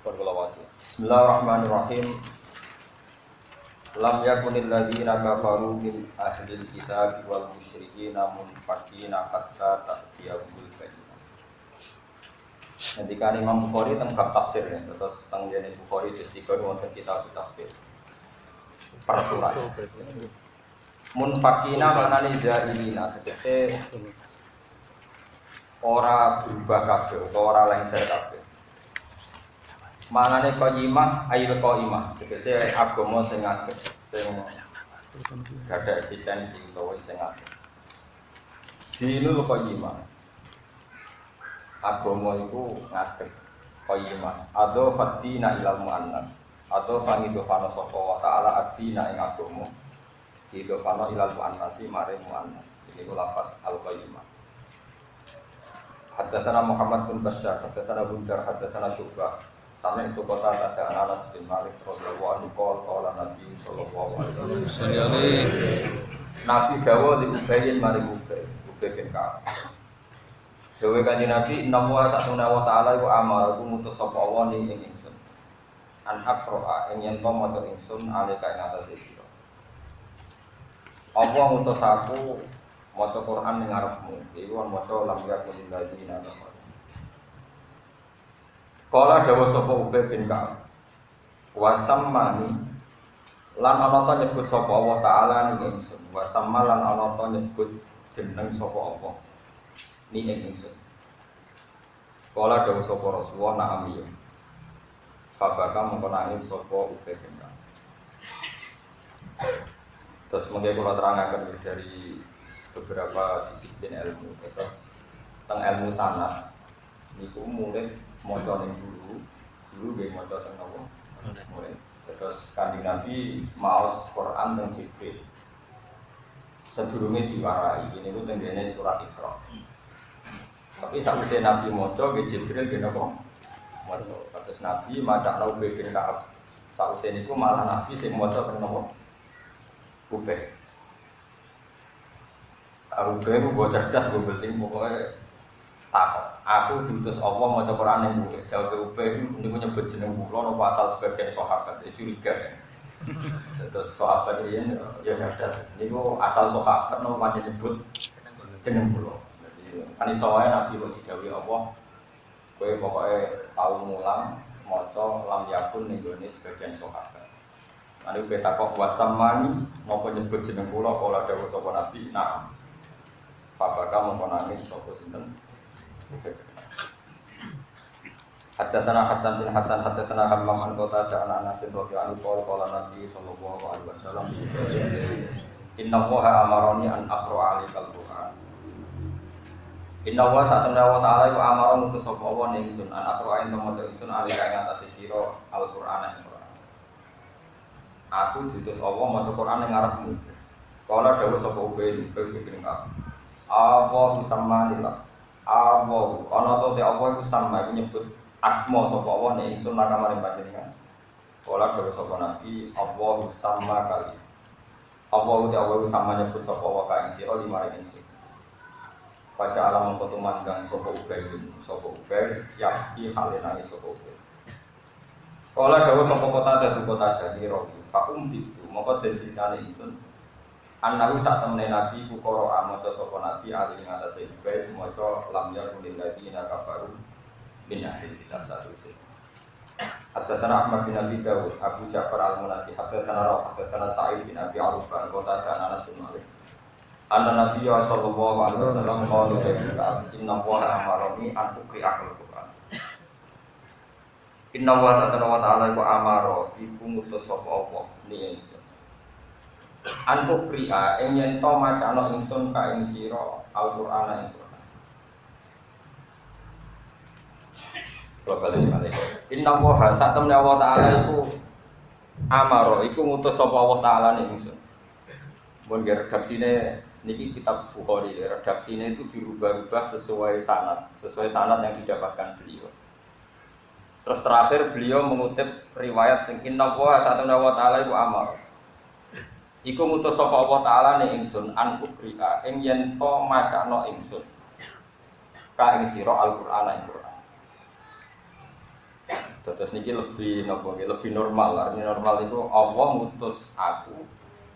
Bismillahirrahmanirrahim. Lam yakunil ladzina kafaru min ahlil kitab wal musyrikin munfakina hatta ta'tiyahumul bayyinah. Ketika Imam Bukhari tentang bab tafsir ya, terus tentang jenis Bukhari istiqomah wonten kitab tafsir. Per surat. Munfakina manane zailina tegese ora berubah kabeh utawa ora lengser kabeh. Manane qayyimah ayil qayyimah tegese agama sing akeh sing gada eksistensi utawa sing akeh. Dinul qayyimah. Agama iku ngadeg qayyimah. Ado fatina ilal muannas. Ado fangido fana sapa wa taala adina ing agama. Ido fana ilal muannasi mare muannas. Iki lafaz al qayyimah. Haddatsana Muhammad bin Bashar, haddatsana Bundar, haddatsana Syu'bah. Sampai itu kota ada Anas bin Malik radhiyallahu anhu qala Nabi sallallahu alaihi wasallam. Nabi dawuh di Ubayyin mari Ubay bin Ka'ab. Dawuh kanjeng Nabi inna wa ta'ala wa amara ku mutus sapa Allah ning ingsun. An aqra ing yen to maca ingsun alika ing atase sira. Allah ngutus aku maca Quran ning ngarepmu. Iku maca lam yakul ladzina kafaru. Kala dawa sapa Ubay bin Ka'ab. Wasammani lan ana ta nyebut sapa Allah taala ning ingsun. Wasamma lan ana ta nyebut jeneng sapa Allah ning ingsun. Kala dawa sapa Rasulullah na'am ya. Fabaka mengko nangis sapa Ubay bin Ka'ab. Terus mengke kula terangaken dari beberapa disiplin ilmu. Terus tentang ilmu sanad niku murid maca ning dulu nggih maca teng napa mulai terus kanjeng Nabi maos Quran teng Jibril sedurunge diwarai ini ku tenggene surat Iqra tapi sakwise Nabi maca nggih Jibril nggih napa maca terus Nabi maca Ubay bin Ka'ab sakwise niku malah Nabi sing maca teng napa Ubay Ubay ku bocah cerdas go penting pokoke takok aku diutus Allah maca Quran ning kowe. Jawab Ubay niku nyebut jeneng kula napa asal sebagian sahabat curiga. Terus sahabat riyen ya cerdas. Niku asal sahabat napa pancen nyebut jeneng kula. Jadi kan iso wae Nabi kok didhawuhi Allah kowe pokoke tau mulang maca lam yakun ning gone sebagian sahabat. Ane kowe takok wasamani napa nyebut jeneng kula kala dawuh sapa Nabi nah. Babaka mongko nangis sapa sinten? Haddatsana Hasan bin Hasan haddatsana Hammam an Qatadah an Anas radhiyallahu anhu qala Nabi sallallahu alaihi wasallam Inna Allaha amarani an aqra 'alaikal Qur'an Inna Allaha satana wa ta'ala iku amara ngutus sapa wa ning ingsun an aqra ing maca ingsun 'alaika ing atase sira Al-Qur'an ing Qur'an Aku diutus Allah maca Qur'an ing ngarepmu Kala dawuh sapa Ubay bin Ka'ab Allahu sammanillah Allah, ana to te Allah iku sama iku nyebut asma sapa Allah nek ingsun makamare panjenengan. Kala dawuh sapa Nabi, Allahu sama kali. Allah te Allah iku sama nyebut sapa Allah ka ing sira limare ingsun. Baca alam mengko manggang sapa Ubay yakti hale nangis sapa Ubay. Kala dawuh sapa kota dadi rogi, fakum bitu mongko dadi tane ingsun. Anahu saat temene Nabi kukoro amato sopo Nabi alih ing atase Ubay maca lam yakul ladzina kafaru min ahli kitab satu sih. Haddatsana Ahmad bin Abi Dawud, Abu Ja'far al-Munati, haddatsana Rafi, haddatsana Sa'id bin Abi Arufah, kota Anas bin Malik. Anna Nabi sallallahu alaihi wasallam qala inna Allaha amarani an uqri'al Qur'an. Inna Allaha ta'ala iku amaro iku ngutus sapa Allah ni ingsun. Antuk priya ing yen to macana ingsun ka ing sira Al-Qur'an ing Qur'an. Global iki. Inna wa satamna wa ta'ala iku amaro iku ngutus sapa Allah taala ning ingsun. Mun redaksine niki kitab Bukhari, redaksine itu dirubah-rubah sesuai sanad yang didapatkan beliau. Terus terakhir beliau mengutip riwayat sing inna wa satamna wa ta'ala iku amaro Iku ngutus sapa Allah taala ning ingsun an ubri'a ing yen to macana ingsun ka ing sira Al-Qur'an ing Qur'an. Terus niki lebih normal. Artinya normal itu Allah ngutus aku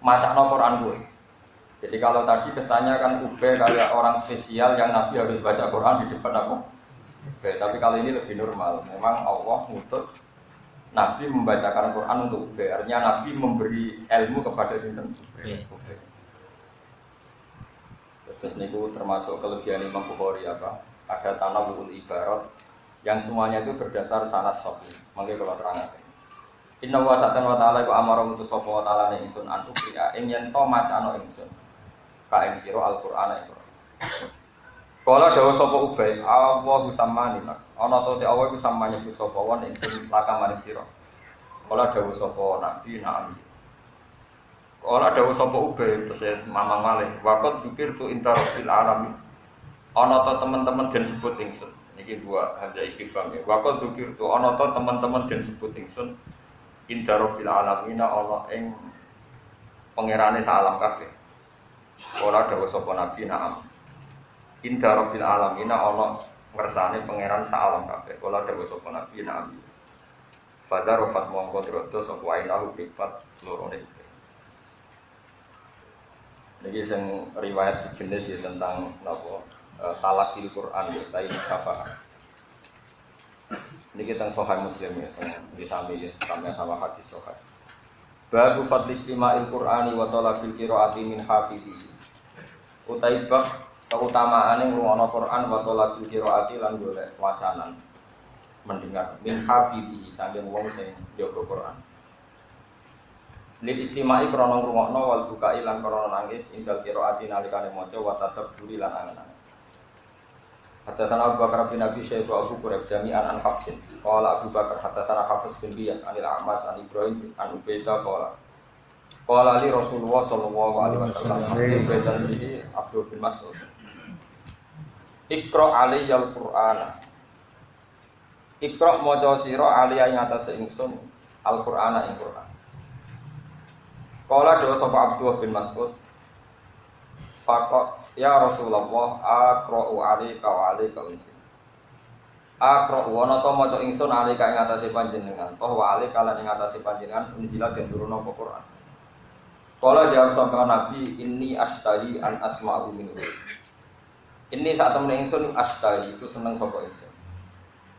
macakno Quran gue. Jadi kalau tadi kesannya kan Ubay kayak orang spesial yang Nabi harus baca Quran di depan aku. Ubay. Tapi kalau ini lebih normal. Memang Allah ngutus Nabi membacakan Quran untuk Ubay. Artinya Nabi memberi ilmu kepada sinten Ubay. Terus niku termasuk kelebihan Imam Bukhari apa? Ada tanawul ibarat yang semuanya itu berdasar sanad sahih. Mangke kula terangake. Inna wa ta'ala iku amara mutus sapa wa ta'ala ning ingsun an ukriya ing yen to macano ingsun. Ka ing sira Al-Qur'an iku. Kala dawuh sapa Ubay, Allahu samani tak. Ana to te Allah iku samane sapa wong ingsun laka maring sira. Kala dawuh sapa Nabi na'am. Kala dawuh sapa Ubay terus mamang malih. Waqat dzikir tu intarofil alamin. Ana to teman-teman den sebut ingsun. Niki buat hamzah istifham ya. Waqad dzikirtu ana ta teman-teman den sebut ingsun indarobil alamina ana ing pangerane sak alam kabeh. Ora dawuh sapa nabi na'am. Indarobil alamina ana ngersane pangeran sak alam kabeh. Ora dawuh sapa nabi na'am. Fadarofat mongko drodo sapa ainahu bipat lorone. Niki sing riwayat sejenis ya tentang napa talakil Quran ya, ta'i syafaat. Ini kita Sahih Muslim ya, di sama hadis Sahih. Babu fadli istima'il Qur'ani wa talabil qiraati min hafizi. Utai bab keutamaane ngrungokno Quran wa talabil qiraati lan golek wacanan mendengar min hafizi saking wong sing njaga Quran. Lil istima'i krana ngrungokno wal bukai lan krana nangis indal qiraati nalikane maca wa tadabburi lan angen-angen. Hadatsana Abu Bakar bin Abi Syaibah Abu Quraib jami'an an Hafsin. Qala Abu Bakar hadatsana Hafiz bin Biyas anil A'mas an Ibrahim an Ubaidah qala. Qala li Rasulullah sallallahu alaihi wasallam Ubaidah bin Abdul bin Mas'ud. Iqra alayyal Qur'ana. Iqra maca sira aliyah ing atase ingsun Al-Qur'ana ing Qur'an. Qala dawa sapa Abdullah bin Mas'ud. Faqat ya Rasulullah aqra'u 'alaika wa 'alaika unzil. Aqra'u ana ta maca ingsun 'alaika ing atase panjenengan, toh wa 'alaika lan ing atase panjenengan unzil den turunna apa Quran. Kala jawab sampeyan Nabi, inni astahi an asma'u minhu. Ini saat temen ingsun astahi itu seneng sapa ingsun.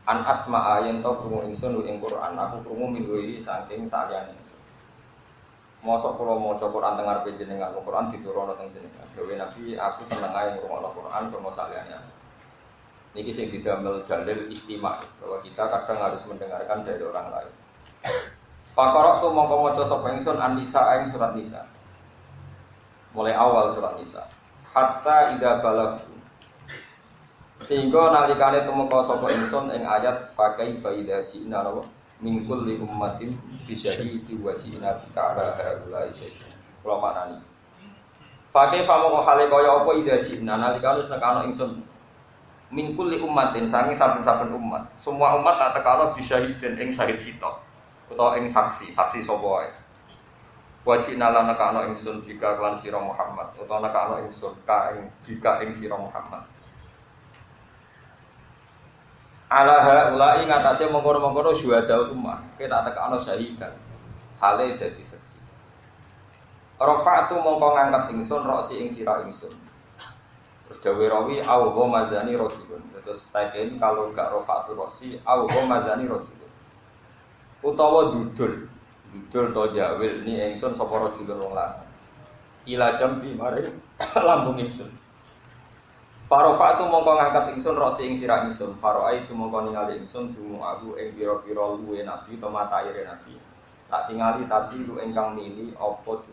An asma'a yen to krungu ingsun ing Quran, aku krungu minggu iki saking saliyane. Mosok kula maca Quran teng ngarepe jenengan, Quran diturunno teng jenengan. Dewe Nabi, aku seneng ae ngrungokno Quran sama saliyane. Niki sing didamel dalil istima, bahwa kita kadang harus mendengarkan dari orang lain. Faqara tu mongko maca sapa ingsun An-Nisa ing surat Nisa. Mulai awal surat Nisa. Hatta idza balagtu. Sehingga nalikane tumeka sapa ingsun ing ayat fa kaifa idza ji'na min kulli ummatin bi syahidi wa ji'na bika ala haula syahid. Kula maknani. Fakih pamoko hale kaya apa ida ji'na nalikane nekano ingsun min kulli ummatin sange saben-saben umat. Semua umat tak tekano bi syahidin ing syahid sitok utawa ing saksi sapa wae. Wa ji'na lan nekano ingsun bika lan sira Muhammad utawa nekano ingsun ka ing bika ing sira Muhammad. Ala haula'i ngatasé mengkono-mengkono syuhada ummah. Kita tekano syahidan. Hale dadi saksi. Rafa'tu mongko ngangkat ingsun roksi ing sira ingsun. Terus dawuh rawi au mazani rajulun. Terus taken kalau gak rafa'tu roksi au mazani rajulun. Utawa dudul. Dudul to jawil ni ingsun sapa rajulun wong lanang. Ila jambi mare lambung ingsun. Farofatu mongko ngangkat ingsun rosi ing sira ingsun. Faroaitu mongko ningali ingsun dumu aku ing pira-pira luwe nabi to mataire nabi. Tak tingali tasilu ingkang mili apa itu.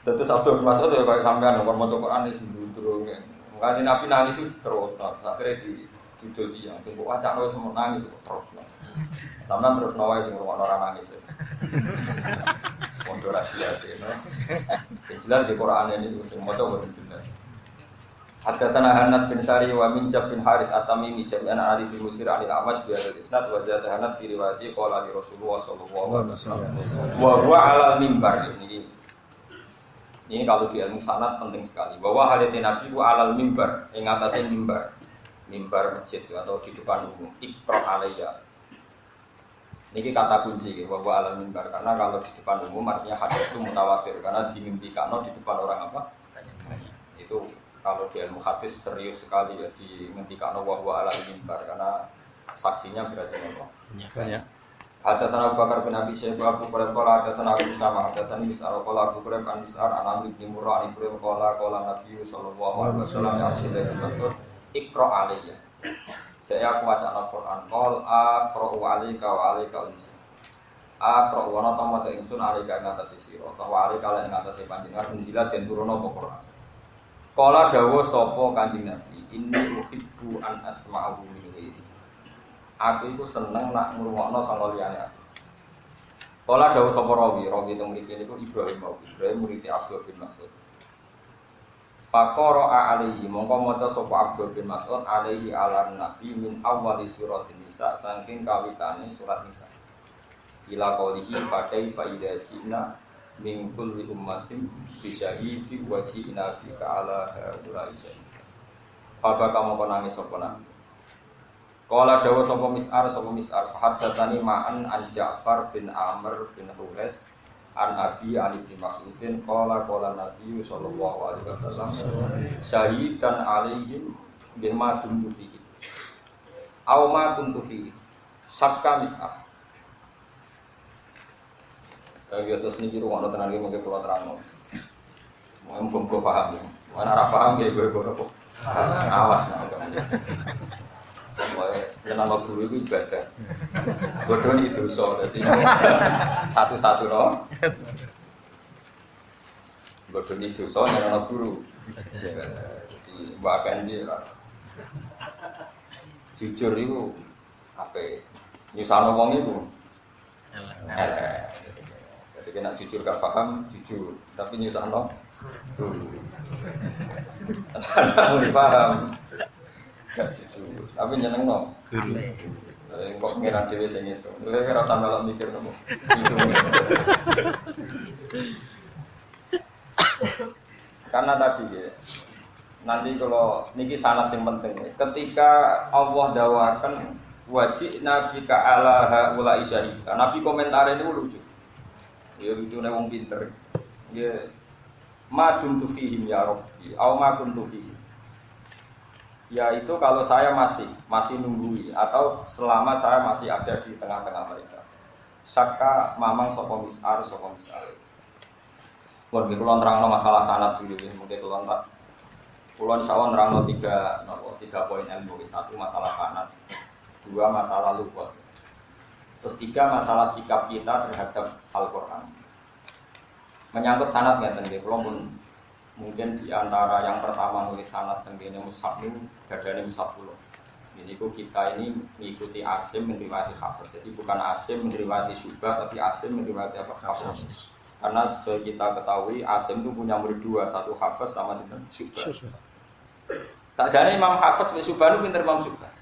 Tetes Abdul Mas'ud ya kaya sampean kok maca Quran wis ndudrung. Mengkaji nabi nangis terus akhire didul dia sing kok wacana wis nangis terus. Sampeyan terus nawae sing ora nangis. Pondok rahasia sih no. Sing jelas di Quran ini sing maca boten jelas. Hadatsana Hanad bin Sari wa Minjab bin Haris At-Tamimi jami'an Ali bin Musir anil Amash bi al-isnad wa zada Hanad fi riwayati qala li Rasulullah sallallahu alaihi wasallam wa huwa 'alal mimbar. Ini kalau di ilmu sanad penting sekali bahwa hadits Nabi ku 'alal mimbar ing atase mimbar masjid atau di depan umum. Iqra alayya Niki kata kunci bahwa alal mimbar karena kalau di depan umum artinya hadis itu mutawatir karena dimimpikan di depan orang apa? Itu kalau di ilmu hadis serius sekali ya dimimpikan bahwa alal mimbar karena saksinya berarti apa? Banyak. Ada tanah Bakar bin Abi Syaibah Abu Hurairah qala ada tanah Abu Sama ada tanah Mis'ar qala Abu Hurairah an Mis'ar an Amr bin Murrah an Ibrahim qala Nabi sallallahu alaihi wasallam ya Abdullah bin Mas'ud Iqra alayya. Saya aku baca Al-Qur'an qol aqra'u alayka wa alayka unsi. Aqra'u wa nata ingsun alayka ing atas sira wa alayka ing atas panjenengan unzila den turuna apa Qur'an. Qala dawuh sapa Kanjeng Nabi inni uhibbu an asma'ahu min ghairi. Aku itu seneng nak ngrungokno sanga liyane aku. Kala dawuh sapa rawi itu mriki niku Ibrahim murid Abdul bin Mas'ud. Faqara alaihi mongko maca sapa Abdul bin Mas'ud alaihi ala nabi min awwali suratin nisa saking kawitane surat nisa. Ila qaulihi fa kaifa idza ji'na min kulli ummatin bi syahidi wa ji'na bika ala haula'i syahid. Apa kamu nangis sapa nabi? Qala dawa sapa Mis'ar haddatsani ma'an an Ja'far bin Amr bin Hurais an Abi Ali bin Mas'udin qala Nabi sallallahu alaihi wasallam syahidan alaihim bima tuntu fihi aw ma tuntu fihi sakka Mis'ar. Ya terus niki rumono tenan iki mengke kula terangno. Muga-muga paham. Ana ora paham ya ibu-ibu. Awas nek nama guru itu ibadah. Bodoh ini dosa. Jadi satu-satu loh. Bodoh ini dosa nama guru. Jadi bahkan dia jujur itu apa? Nyusahno wong itu. Jadi kena jujur gak paham, jujur. Tapi nyusahno guru. Kamu dipaham. Gak jujur, tapi nyeneng no. Kok ngira dewe sing itu. Ora usah melok mikir nopo. Karena tadi ya. Nanti kalau niki sanad sing penting. Ketika Allah dawakan wajib nabi ka ala haula isyahid. Nabi komentar ini lucu. Ya lucune wong pinter. Ya ma kuntu fihim ya rabbi, au ma kuntu fihim. Ya itu kalau saya masih nunggui atau selama saya masih ada di tengah-tengah mereka. Saka mamang sapa Mis'ar. Mungkin kalau nerangno masalah sanad dulu ya, mungkin kalau insyaallah nerangno tiga poin ilmu. Satu masalah sanad, dua masalah lughat. Terus tiga masalah sikap kita terhadap Al-Qur'an. Menyangkut sanad ngeten nggih, kula pun mungkin di antara yang pertama nulis sanad tenggene mushaf niku gadane mushaf kula. Niku kita ini mengikuti Asim meriwayati Hafiz. Jadi bukan Asim meriwayati Syu'bah tapi Asim meriwayati apa Hafiz. Karena kita ketahui Asim itu punya murid dua, satu Hafiz sama Syu'bah. Sakjane Imam Hafiz mek Syu'bah niku pinter Imam Syu'bah.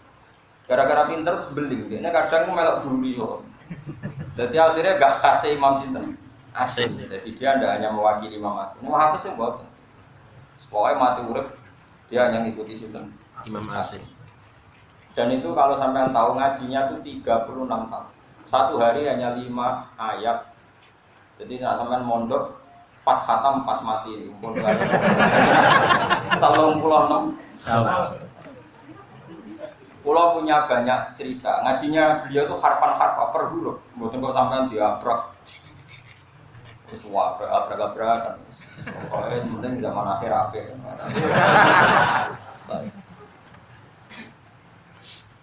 Gara-gara pinter terus beling, dia kadang melok buri yo. Jadi akhirnya gak kasih Imam sinten Asim. Jadi dia tidak hanya mewakili Imam Asim. Imam Hafiz yang buat. Pokoknya mati urip dia hanya ngikuti sinten Imam Asim. Dan itu kalau sampean tahu ngajinya itu 36 tahun. Satu hari hanya 5 ayat. Jadi nak sampean mondok pas khatam pas mati pun kali. 36 tahun. Pulau punya banyak cerita. Ngajinya beliau tuh harfan-harfa per huruf. Mboten kok sampean diabrak. Wis abrak-abrakan. Pokoke penting zaman akhir apik.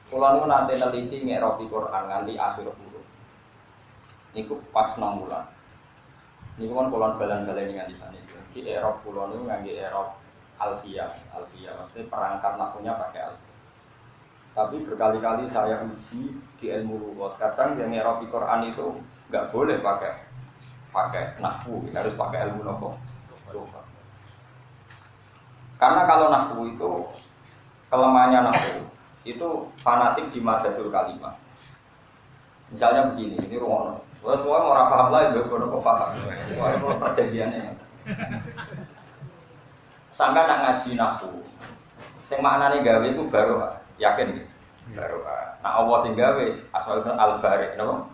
Kula niku nanti neliti ngeropi Quran nganti akhir huruf. Niku pas 6 bulan. Niku kan kula balan-baleni nganti saniki. Iki erop kula niku ngangge erop alfiyah. Alfiyah maksudnya perangkat nahwunya pakai alfiyah. Tapi berkali-kali saya uji di ilmu lughat. Kadang yang ngeropi Quran itu enggak boleh pakai nahwu, harus pakai ilmu lughat. Karena kalau nahwu itu kelemahannya nahwu itu fanatik di madadul kalimah. Misalnya begini, ini rumono. Semua orang paham lah, ibu kok paham. Soalnya kalau perjanjiannya. Sangka nak ngaji nahwu, sing maknane gawe itu baru yakin gitu. Baru. Nah Allah sing gawe asmaul al-barik, napa?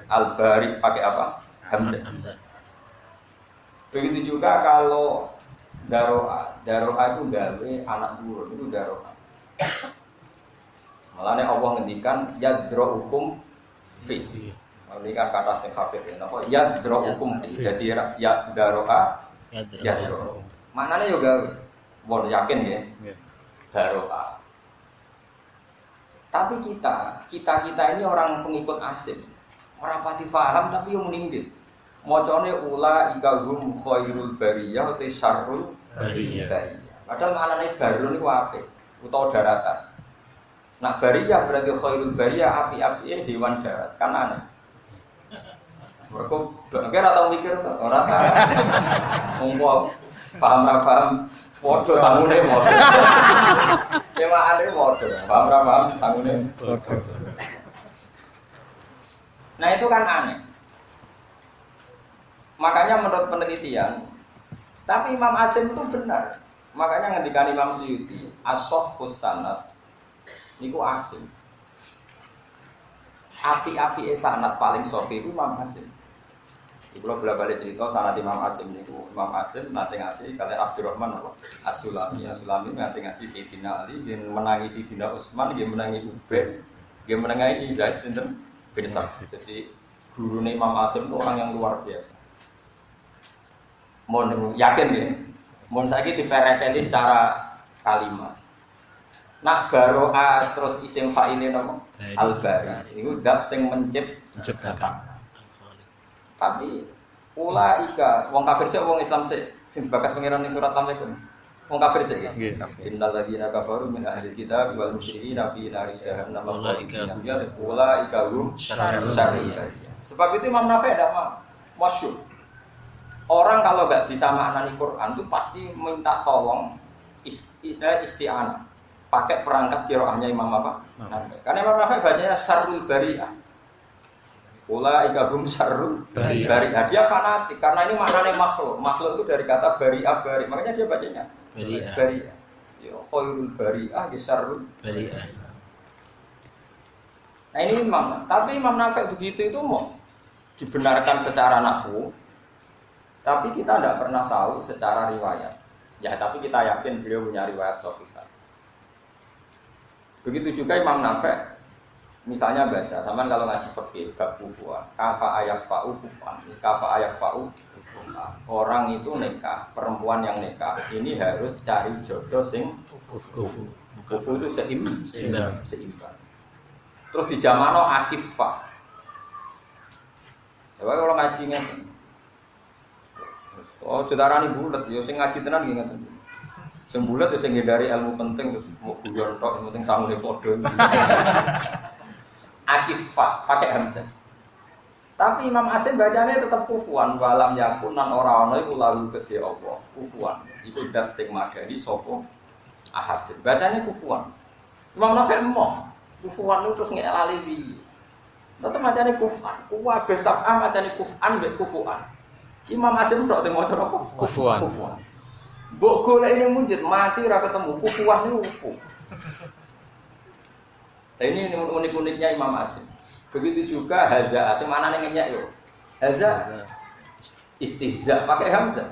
Al-Bari pakai apa? Hamzah. Begitu juga kalau daroa itu gawe anak turun itu daroa. Malahnya Allah ngendikan yadro'ukum fi. Ini kan kata sing hafid ya. Napa yadro'ukum fi. Jadi ya daroa yadro. Maknanya yo gawe. Bon yakin ya. Daroa. Tapi kita ini orang pengikut asing. Orang pati paham tapi yang meninggal. Mocone ula ikagum khairul bariyah te syarrul bariyah. Padahal maknane barun niku apik utawa daratan. Nak bariyah berarti khairul bariyah api-api hewan darat. Kan aneh. Mergo ora tau mikir to, ora ta. Monggo paham ra paham padha sangune padha. Cewakane padha, paham ra paham sangune padha. Nah itu kan aneh. Makanya menurut penelitian, tapi Imam Asim itu benar. Makanya ngendikan Imam Suyuti, as-sahhus sanad niku Asim. Api-api sanad paling sahih itu Imam Asim. Iku bolak-balik cerita sanad Imam Asim niku. Imam Asim nate ngaji kali Abdurrahman As-Sulami. As-Sulami nate ngaji Sayyidina Ali, nggih menangi Sayyidina Utsman, nggih menangi Ubaid, nggih menangi Zaid sinten bin Sabit. Jadi gurune Imam Asim itu orang yang luar biasa. Mohon yakin ya, mohon saya dipereteli secara kalimat. Nak baro'a terus isim fa'ile nama al-bari. Itu zat sing menciptakan. Tapi ulaika wong kafir sik wong Islam sik sing dibakas pengiran ning surat Al-Maidah. Wong kafir sik ya. Innal ladzina kafaru min ahli kitab wal musyrikin fi nari jahannam ulaika hum syarrul bariyah. Sebab itu Imam Nafi' tidak masyhur. Orang kalau nggak bisa maknani Quran itu pasti minta tolong isti'anah. Pakai perangkat qiraahnya Imam apa? Nafi'. Karena Imam Nafi' bacanya syarrul bariyah. Ulaika hum syarrul bariyah. Dia fanatik karena ini maknanya makhluk. Makhluk itu dari kata bari'ah bari. Makanya dia bacanya bariyah. Ya khairul bariyah syarrul bariyah. Nah ini Imam. Tapi Imam Nafi' begitu itu mau dibenarkan secara nahwu. Tapi kita tidak pernah tahu secara riwayat. Ya, tapi kita yakin beliau punya riwayat sahih. Begitu juga Imam Nafi', misalnya baca, sama kalau ngaji fikih bab kufuan, kafa ayak fa'u kufan, kafa ayak fa'u kufan. Orang itu nikah, perempuan yang nikah, ini harus cari jodoh sing kufu. Kufu itu seimbang. Terus di zamano akifah. Coba kalau ngajinya oh, cedarani bulat, ya sing ngaji tenan nggih ngoten. Sing bulat ya sing ngindari ilmu penting terus mau guyon tok, penting sangune padha. Akifah pakai hamzah. Tapi Imam Asim bacanya tetap kufuan walam yakun nan ora ana iku lalu kedhe Allah. Kufuan iku zat sing madani sapa ahad. Bacanya kufuan. Imam Nafi' emoh. Kufuan itu terus ngelali piye. Tetep macane kufan. Kuwa besap macane kufan mbek kufuan. Imam Asim tok sing maca apa? Kufuan. Mbok golek ning munjid mati ora ketemu kufuan niku opo. Nah ini unik-uniknya Imam Asim. Begitu juga haza, sing manane ngenyek yo. Haza istihza pakai hamzah.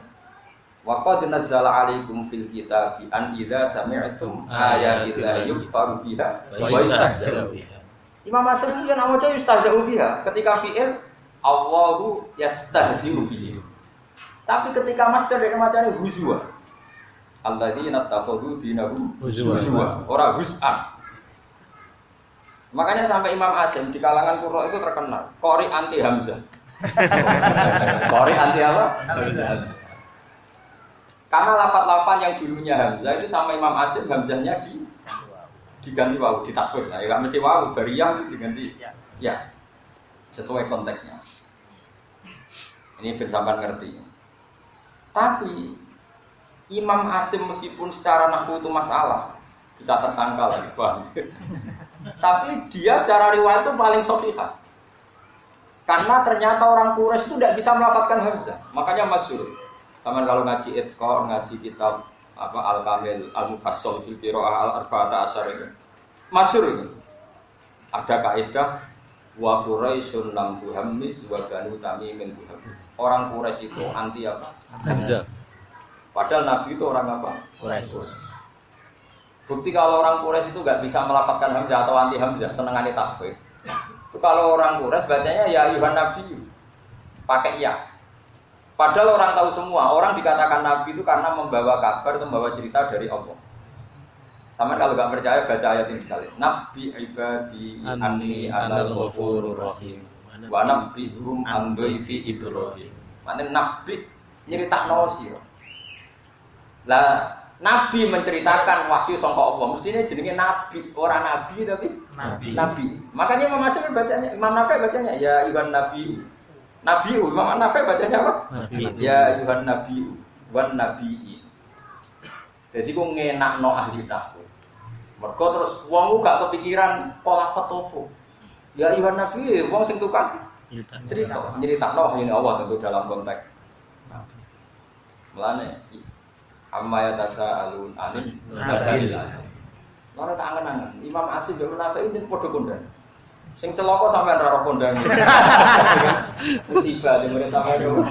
Wa qad nazzala 'alaikum fil kitabi an idza sami'tum ayatillahi yukfaru biha wa yastahza'u biha. Imam Asim itu yang maca yastahza'u biha ketika fi'il Allahu yastahzi'u bihi. Tapi ketika master dari macane huzwa. Alladzina takhudhu dinahum huzwa. Ora huz'an. Makanya sampai Imam Asim di kalangan Qurra itu terkenal qori anti hamzah. Qori anti apa? Hamzah. Karena lafaz-lafaz yang dulunya hamzah itu sama Imam Asim hamzahnya diganti wawu, ditakfir. Nah, enggak mesti wawu, bariyah itu diganti ya. Sesuai konteksnya. Ini ben sampean ngerti. Tapi Imam Asim meskipun secara nahwu itu masalah, bisa tersangka lagi, paham. Tapi dia secara riwayat itu paling sahihah. Karena ternyata orang Quraisy itu tidak bisa melafadzkan hamzah. Makanya masyhur. Sama kalau ngaji Itqan, ngaji kitab apa Al-Kamil, Al-Mufassal fil Qiraah Al-Arba'ata Asyar itu. Masyhur ini. Ada kaidah Wa Quraisyun lam tuhammis wa Banu Tamim min tuhammis. Orang Quraisy itu anti apa? Hamzah. Padahal Nabi itu orang apa? Quraisy. Bukti kalau orang Quraisy itu nggak bisa melafalkan Hamzah atau anti Hamzah, senengannya takfir. Itu kalau orang Quraisy bacanya ya Yuhan Nabi, pakai ya. Padahal orang tahu semua, orang dikatakan Nabi itu karena membawa kabar atau membawa cerita dari Allah. Sama kalau nggak percaya baca ayat ini sekali. Nabi ibadi anni anal ghafurur rahim. Wa nabbihum an dhaifi Ibrahim. Maknanya Nabi nyeritakno sira. Lah Nabi menceritakan wahyu sangka Allah. Mestinya jenenge Nabi, orang Nabi tapi Nabi. Makanya Imam Nafi bacanya, Imam Nafi bacanya ya Yuhan Nabi. Nabi, Imam Nafi bacanya apa? Nabi. Ya Yuhan Nabi wan Nabi. Jadi ku ngenakno ahli nahwu. Mergo terus wong gak kepikiran pola foto. Ya Yuhan Nabi, wong sing tukang cerita, nyeritakno ini Allah tentu dalam konteks. Mulane amma ya tasaalun anil nabil. Ora tak angen-angen. Imam Asim ben Nafi ini padha kondang. Sing celaka sampean ora kondang. Musibah di murid sampean yo.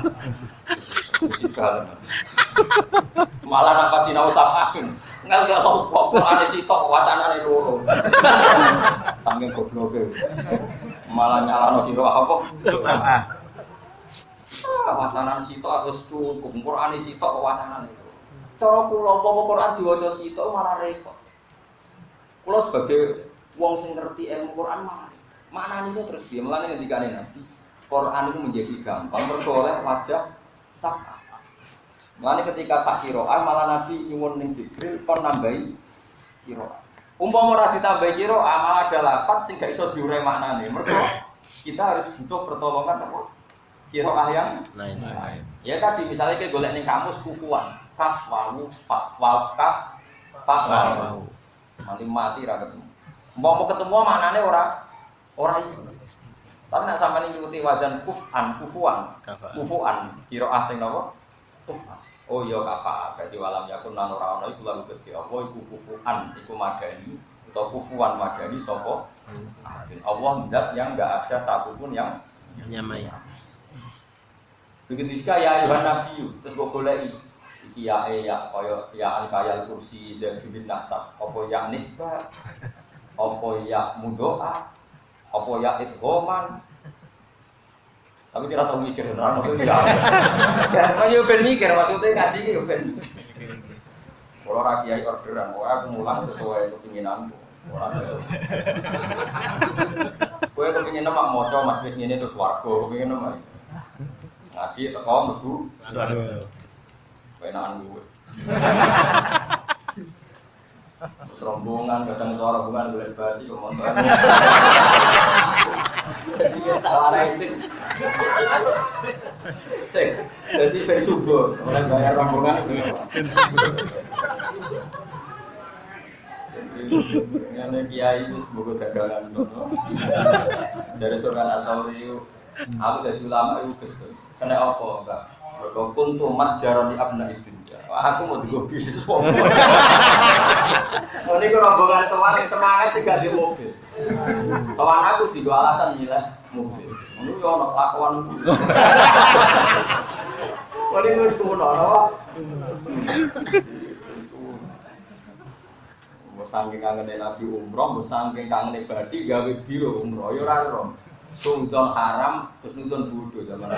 Musibah. Malah nak pasti sinau sapakin. Enggak kok ane sitok wacanane loro. Saking gobloke. Malah nyalano sira apa? Salah. Wacanan sitok wis cukup. Qur'ane sitok wacanane. Cara kula apa Quran diwaca sitok malah repot. Kula sebagai wong sing ngerti ilmu Quran maknane terus piye? Mulane ngendikane Nabi, Quran itu menjadi gampang mergo oleh wajah sapa. Mulane ketika sak qiraah malah Nabi nyuwun ning Jibril kon nambahi qiraah. Umpama ora ditambahi qiraah malah ada lafaz sing gak iso diurai maknane. Mergo kita harus butuh pertolongan apa? Qiraah yang lain. Ya tadi misalnya kayak golek ning kamus kufuan, kaf wawu fa waw kaf fa waw. Mati ra ketemu. Mau ketemu maknane ora itu. Tapi nek sampeyan nyuwuti wajan kufuan, qiraah sing napa? Kufan. Oh iya kafa, berarti walam yakun lan ora ana iku lalu gede apa iku kufuan, iku madani atau kufuan madani sapa? Allah zat yang enggak ada satupun yang nyamai. Begitu juga ya Yuhan Nabi, terus kok goleki iki ya kaya ya al-kayal kursi Zaidun nasab, apa ya nisbah, apa ya mudoa, apa ya idghaman. Tapi kira tau mikir ora ono ya. Ya yo ben mikir maksudnya ngaji iki yo ben. Ora ra kiai orderan, aku mulang sesuai kepinginanku, ora sesuai. Kowe kepingin mak maca majelis ngene terus warga, kepingin mak. Ngaji teko mlebu swarga. Penakan gue. Terus rombongan kadang itu rombongan boleh badi kok motor. Jadi dia tak warai sih. Sing, jadi ben subuh orang bayar rombongan. Ngene kiai itu semoga dagangan ngono. Dari surgan asal itu, aku jadi ulama itu betul. Kena apa enggak? Berkokun tuh mat jaron di abna itu. Aku mau digo bisnis wong. Oh ini rombongan semangat sih gak di mobil. Soalnya aku digo alasan gila mobil. Ini yo ono kelakuan. Oh ini wis kuno no. Mbok saking kangene Nabi umroh, mbok saking kangene badi gawe biro umroh yo ora ro. Sultan haram terus nonton bodoh zaman.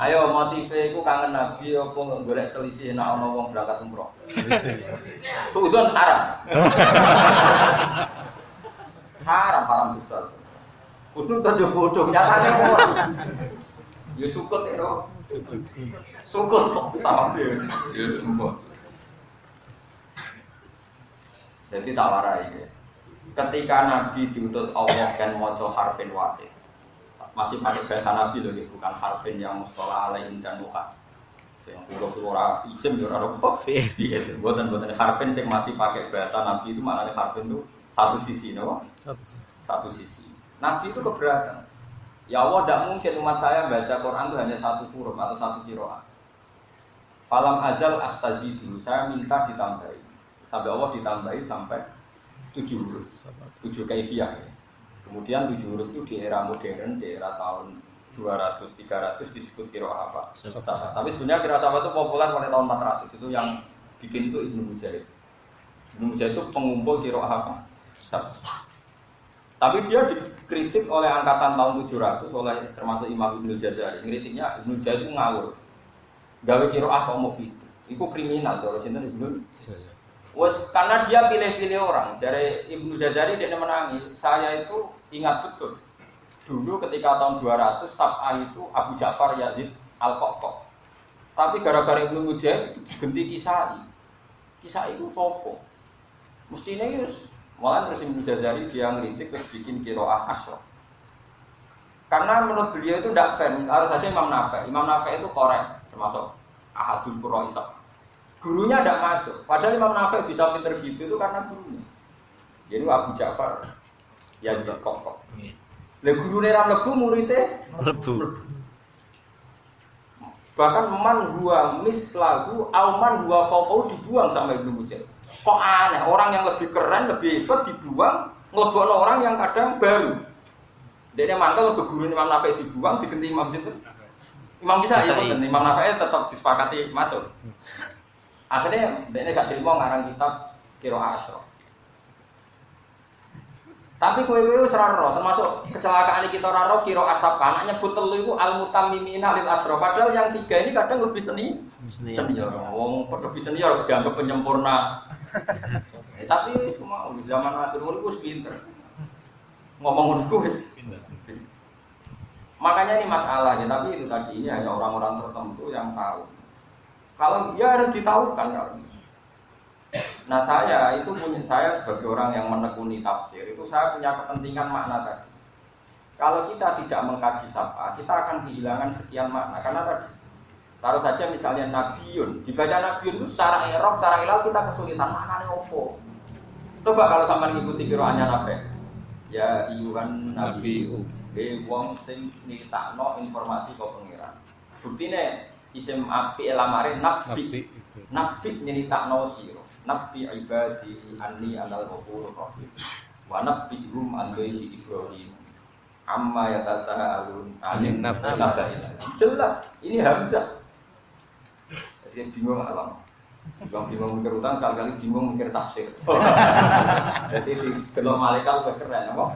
Ayo motive iku kangen Nabi apa golek selisih nek ana wong berangkat umroh. Sultan haram. Haram besar. Kusnul tak bodoh nyatane ora. Ya sukut ero. Sukut sama dia. Ya sembuh. Jadi tak warai. Ketika Nabi diutus Allah kan maca harfin wahid. Masih pakai bahasa Nabi loh, bukan harfin yang mustalah alaihim dan muka. Sing huruf ora isim yo ora apa. Iya, buatan harfin sing masih pakai bahasa Nabi itu maknanya harfin itu satu sisi, no? Satu sisi. Nabi itu keberatan. Ya Allah, tidak mungkin umat saya baca Quran itu hanya satu huruf atau satu qiraat. Falam azal astazidu, saya minta ditambahi. Sampai Allah ditambahi sampai 7 huruf. 7 kaifiyah. Kemudian 7 huruf itu di era modern, di era tahun 200-300 disebut qiraah apa? Sabah. Tapi sebenarnya qiraah Sabah itu populer pada tahun 400. Itu yang bikin itu Ibnu Mujahid. Ibnu Mujahid itu pengumpul qiraah apa? Sabah. Tapi dia dikritik oleh angkatan tahun 700 oleh termasuk Imam Ibnu Jazari. Kritiknya Ibnu Jazari itu ngawur. Gawe qiraah kok mau gitu. Itu kriminal cara sinten Ibnu Jazari. Wes karena dia pilih-pilih orang. Dari Ibnu Jazari dia menangis. Saya itu ingat betul. Dulu ketika tahun 200 Sab'ah itu Abu Ja'far Yazid Al-Qaqqa. Tapi gara-gara Ibnu Mujahid diganti Kisai. Kisai itu sopo. Mestinya itu malah terus Ibnu Jazari dia ngeritik terus bikin qiraah asyraf. Karena menurut beliau itu tidak fair. Harus saja Imam Nafi'. Imam Nafi' itu korek termasuk ahadul qurra isab. Gurunya tidak masuk. Padahal Imam Nafi' bisa pinter gitu itu karena gurunya. Jadi Abu Ja'far Yazid Al-Qaqqa. Lah gurune ra mlebu muridé mlebu. Bahkan man huwa mislahu au man huwa fawqahu dibuang sama Ibnu Mujahid. Kok aneh, orang yang lebih keren, lebih hebat dibuang, ngelebokno orang yang kadang baru. Dene mantel ke guru Imam Nafi' dibuang diganti Imam sinten? Imam Kisai ya bener, Imam Nafi' tetap disepakati masuk. Akhirnya dene gak terima ngarang kitab Qiraah Asyraf. Tapi kowe-kowe wis ora ro, termasuk kecelakaan kita ora ro qiraah Sab'ah. Anak nyebut telu iku al-mutammimina lil asyraf. Padahal yang tiga ini kadang lebih senior. Wong lebih senior dianggap penyempurna. Tapi semua zaman akhir umur wis pinter. Ngomong ngono wis pinter. Makanya ini masalahnya, tapi itu tadi ini hanya orang-orang tertentu yang tahu. Kalau dia harus ditahukan kalau nah saya sebagai orang yang menekuni tafsir itu saya punya kepentingan makna tadi. Kalau kita tidak mengkaji Sab'ah, kita akan kehilangan sekian makna. Karena tadi taruh saja misalnya Nabiun, dibaca Nabiun itu secara i'rab, secara ilal kita kesulitan maknanya opo. Coba kalau sampai ngikuti qiraahnya Nafi'. Ya iwan nabiu, wong sing nitakno informasi kok pengiran. Buktine isim fi'il amare nabi nyeritakno sira. Nabi ibadi anni anal ghafurur rahim. Wa nabbihum an dhaifi Ibrahim. Amma yatasaalun 'anil nabail. Jelas, ini Hamzah. Jadi bingung alam. Bingung mikir utang, kali-kali bingung mikir tafsir. Jadi di delok malaikat lebih keren apa?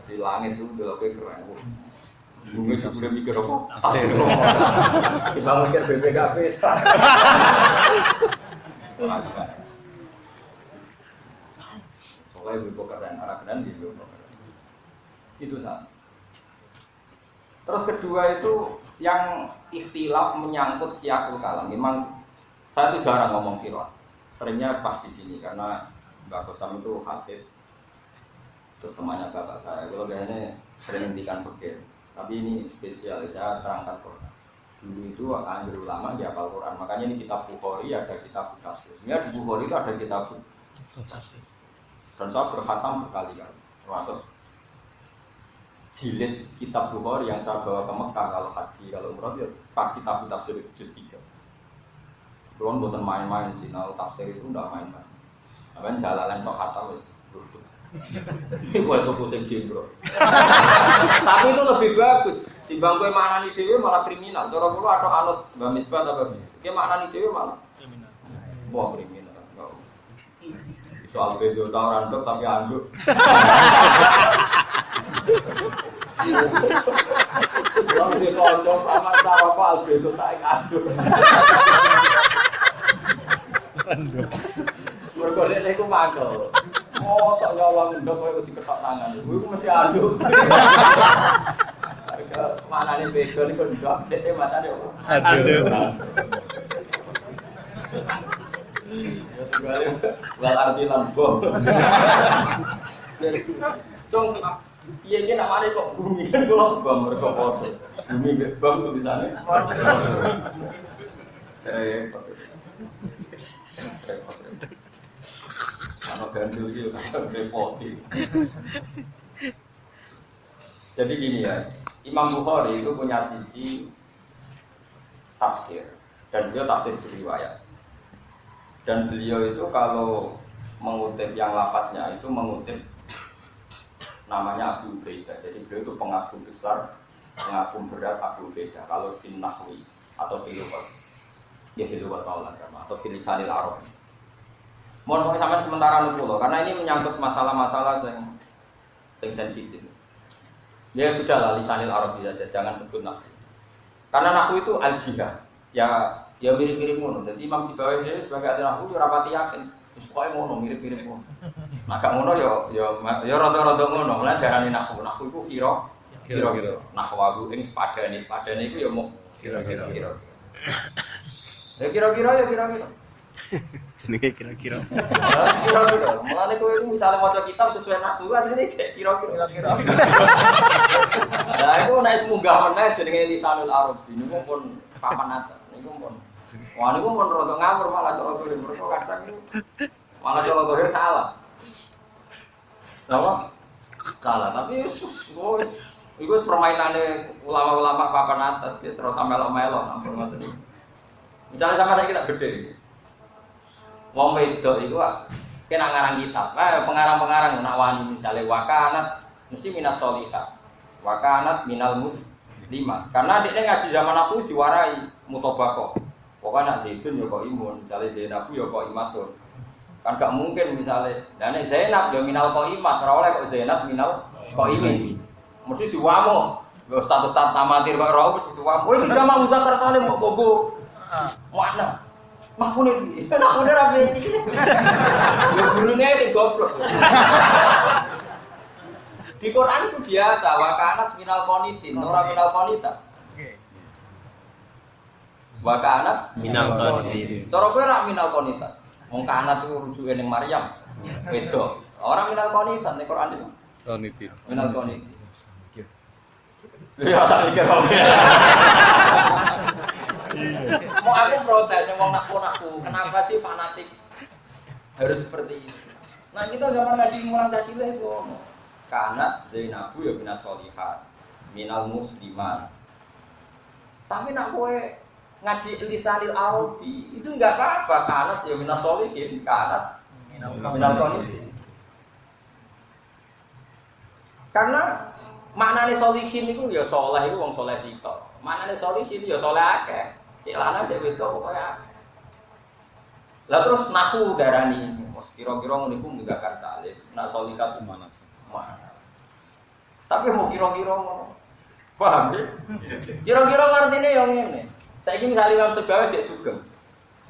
Di langit itu delok keren. Bunganya juga mikir apa? Tafsir. Kita mikir BPKB soalnya ibu keren, arah keren gitu. Itu sama. Terus kedua itu yang ikhtilaf menyangkut siyaqul kalam. Memang saya itu jarang ngomong qiraah. Seringnya pas di sini karena Mbak Kosam itu hafid. Terus temannya bapak saya. Kalau biasanya sering hentikan fikih. Tapi ini spesial, saya terangkat Quran. Dulu itu anjur ulama di hafal Quran. Makanya ini kitab Bukhari ada kitab tafsir. Sebenarnya di Bukhari itu ada kitab tafsir. Dan saya berkhatam berkali-kali. Termasuk jilid kitab Bukhari yang saya bawa ke Mekah kalau haji, kalau umrah ya pas kitab tafsir juz 3. Belum bukan main-main sih, nah tafsir itu enggak main-main. Kan jalalan tok khatam wis. Ini buat toko senjin bro. Tapi itu lebih bagus. Timbang kowe maknani dhewe malah kriminal. Cara kula atau anut Mbah Misbah apa bisa. Ki maknani dhewe malah kriminal. Wah kriminal. Soal beda ta ora nduk tapi anduk. Wong di kanca aman sawo kok albedo tak anduk. Anduk. Mergo nek iku mangkel. Oh, sok nyolong ndok kowe diketok tangan. Iku mesti anduk. Manane bego niku ndok, dek matane opo? Anduk. Ya tunggale wal artilan bom. Cung piye iki namane kok bumi kan kok bom mergo padha. Bumi mek bom tulisane. Saya kalau gandul itu kadang repoti. Jadi gini ya, Imam Bukhari itu punya sisi tafsir dan beliau tafsir beriwayat. Dan beliau itu kalau mengutip yang lafadznya itu mengutip namanya Abu Ubaidah. Jadi beliau itu pengagum besar, pengagum berat Abu Ubaidah. Kalau fil nahwi atau fil lughat, ya fil lughat atau fil lisanil Arab. Mohon sampean sementara niku lho, karena ini menyangkut masalah-masalah yang sensitif. Ya sudahlah lisanil Arab saja, jangan sebut nahwu. Karena nahwu itu al-jihad. Ya mirip-mirip ngono. Jadi Imam Sibawi ini sebagai ahli nahwu yo rapati yakin. Wis pokoke ngono, mirip-mirip ngono. Nah gak ngono yo rada-rada ngono. Mulane diarani nahwu. Nahwu iku kira-kira. Nahwu ing sepadane iku yo mau kira-kira. Ya kira-kira. Jenenge kira-kira. Kira-kira. Mulane kowe iku misale maca kitab sesuai nahwu asline cek kira-kira. Lah iku nek munggah meneh jenenge lisanul Arab. Niku pun papan atas. Niku pun. Wah niku pun rada ngawur malah cara kuwi mergo kadang niku malah cara dohir salah. Apa? Salah, tapi wis iku permainane ulama-ulama papan atas wis ora samelo-melo ampun ngoten iki. Misalnya sama saya kita gede. Wong wedok iku kena ngarang kitab. Pengarang-pengarang nak wani misale wakanat mesti minas sholihat. Wakanat minal muslimat. Karena dia ngaji zaman aku diwarai mutobako. Pokoknya nak Zaidun ya kok imun, misalnya Zainab ya kok imatun. Kan gak mungkin misalnya, dan Zainab ya minal kok imat, oleh kok Zainab minal kok imin. Mesti diwamu. Ustaz-ustaz amatir kok roh mesti diwamu. Itu jamaah muzakkar salim kok bobo. Mana? Makune rapi. Ya gurune sing goblok. Di Quran itu biasa, wakanas minal qanitin, ora minal qanita. Wakanas minal qanitin. Cara kowe ra minal qanita. Wong kanat iku rujuke ning Maryam. Beda. Ora minal qanita ning Quran itu. Qanitin. Minal qanitin. Ya sak mikir kok. Mau aku protes yang wong nakku. Kenapa sih fanatik harus seperti ini? Nah kita zaman ngaji mulang cacile semua. Karena Zainabu ya minas sholihat, minal musliman. Tapi nak kowe ngaji lisanil Arabi itu enggak apa-apa. Karena ya minas sholihin, karena minal qanitin. Karena maknane sholihin itu ya saleh iku wong saleh sitok. Maknane sholihin ya saleh akeh. Cek lanang cek wedok pokoke akeh. Lah terus nahwu darani, mos kira-kira ngono iku mudzakkar salim. Nak sholihat mana sih? Tapi mau kira-kira ngono. Paham ya? Kira-kira artine yo ngene. Saiki misale Imam Sebawi cek sugeng.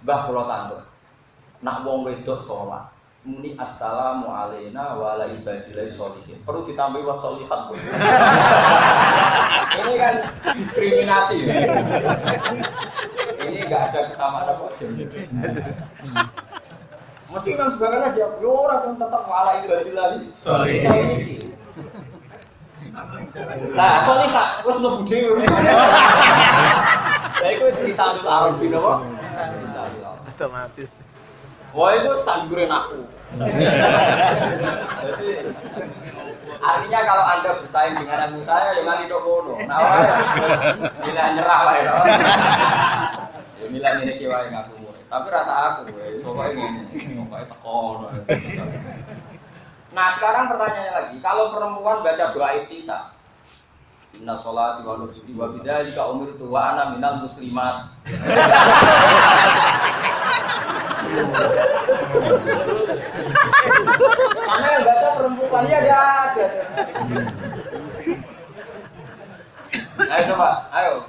Mbah kula tantun. Nak wong wedok salat, muni assalamu alaina wa ala ibadillah sholihin. Perlu ditambahi wa sholihat. Ini kan diskriminasi. Ini enggak ada kesamaan apa jenenge. Mesti Imam Sebawi aja yo ora kan tetep wa ala ibadillah sholihin. Nah, sholihat wis mlebu dhewe. Lah iku wis lisanul Arab napa? Lisanul Arab. Otomatis. Wah itu sanggure aku. Jadi artinya kalau Anda bersaing dengan ilmu saya ya nganti tok ngono. Nah, milih nyerah wae. Ya milih ngene iki wae ngaku. Tapi rata aku wae, pokoke ngene. Pokoke teko. Nah, sekarang pertanyaannya lagi, kalau perempuan baca doa iftitah inna sholati wa nusuki wa bidzalika umirtu wa ana minal muslimat. Karena yang baca perempuan ya ada. Ayo coba, ayo.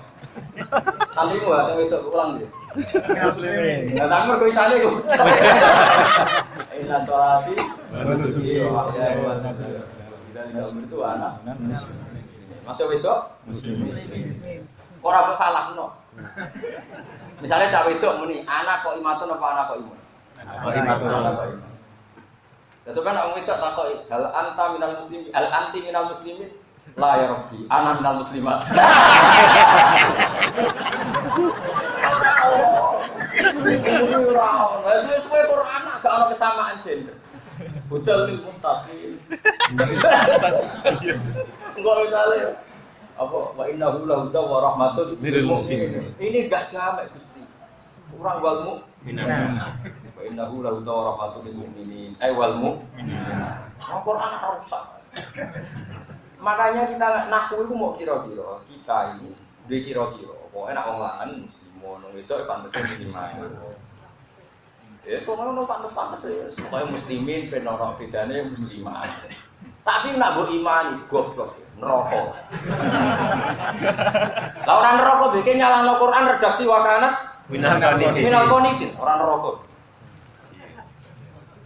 Tantrimu ya, saya itu ulang deh. Muslimin. Nggak tahu kok isane kok. Inna sholati wa nusuki wa mahyaya wa mamati bidzalika umirtu wa ana minal muslimin. Masuk wedok? Muslimin. Ora kok salahno. Misalnya cah wedok muni, anak kok imatun apa anak kok imun? Kok imatun apa kok imun? Ya sebenarnya wong wedok takoki, hal anta minal muslimin, al anti minal muslimin? La ya rabbi, ana minal muslimat. Ora, sesuai Quran gak ana kesamaan gender. Budal lil muttaqin. Enggak misalnya apa wa innahu lahu wa rahmatun lil muslimin. Ini enggak jamak Gusti. Kurang walmu Wa innahu la rahmatul lil mu'minin. Wal mu'minin. Al-Qur'an rusak. Makanya kita nahwu itu mau kira-kira. Kita ini duwe kira-kira. Pokoke nek wong lanang muslim ngono itu pantes muslimah. Ya sono pantes-pantes ya. Pokoke muslimin ben ora bedane muslimah. Tapi nak mbok imani goblok neraka. Lah ora neraka beke nyalahno Quran redaksi wakanas minal qanitin, ora neraka.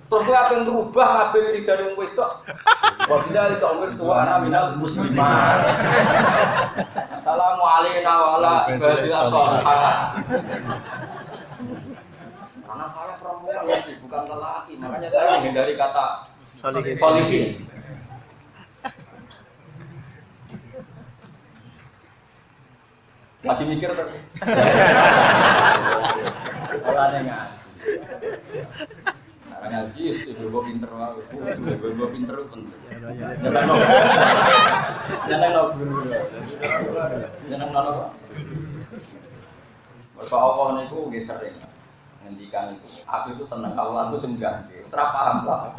Terus kowe ape ngrubah kabeh wiridane wong wedok. Wa billahi ta'amir tuwa minal muslimin. Assalamu alayna wa ala ibadillah sholihah. Karena saya perempuan bukan lelaki, makanya saya menghindari kata sholihin. Lagi mikir terus. Orangnya ngaji. Orang ngaji sih gue pinter banget. Gue pinter penting. Jangan no dulu. Jangan no. Bapak Allah niku nggih sering ngendikan itu. Aku itu seneng kalau aku semjang. Serap paham lah.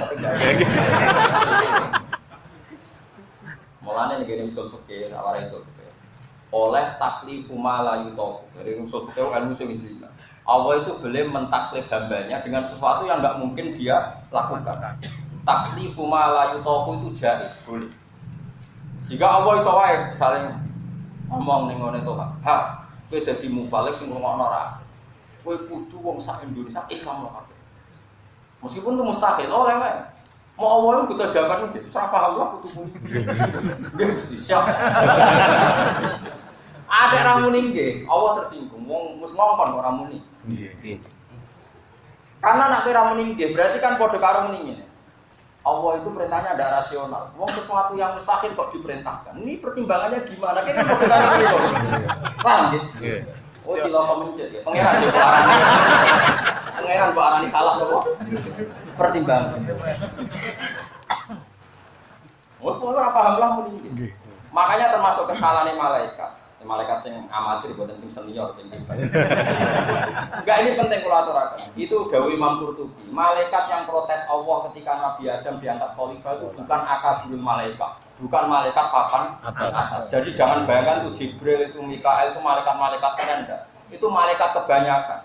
Mulane nek usul fikih aware itu. Oleh taklifu ma la yutaq. Dari usul fikih ilmu sing iki. Allah itu boleh mentaklif hambanya dengan sesuatu yang enggak mungkin dia lakukan. Taklifu ma la yutaq itu jaiz, boleh. Jika Allah iso wae misalnya ngomong ning ngene to, ha, kowe dadi mubalik sing ngomongno ora. Kowe kudu wong sak Indonesia Islam lho kabeh. Meskipun itu mustahil, oleh wae. Mau Allah itu kita jawaban itu serah paham lah kutu muni. Siap. Ada ramuni nggih, Allah tersinggung. Wong mus ngongkon kok ramuni. Nggih. Karena nek ramuni nggih berarti kan padha karo muni ngene. Allah itu perintahnya ada rasional. Wong sesuatu yang mustahil kok diperintahkan. Ini pertimbangannya gimana? Kita padha karo itu. Paham nggih? Nggih. Oh, cilaka mencet ya. Pangeran yo arani. Pangeran kok arani salah lho kok. Pertimbangan. Oh, ora paham lah muni. Makanya termasuk kesalahan malaikat. Malaikat sing amatir boten sing senior sing hebat. Enggak, ini penting kula aturaken. Itu dawuh Imam Qurtubi. Malaikat yang protes Allah ketika Nabi Adam diangkat khalifah itu bukan akabirul malaikat, bukan malaikat papan atas. Jadi jangan bayangkan itu Jibril, itu Mikael, itu malaikat-malaikat rendah. Itu malaikat kebanyakan.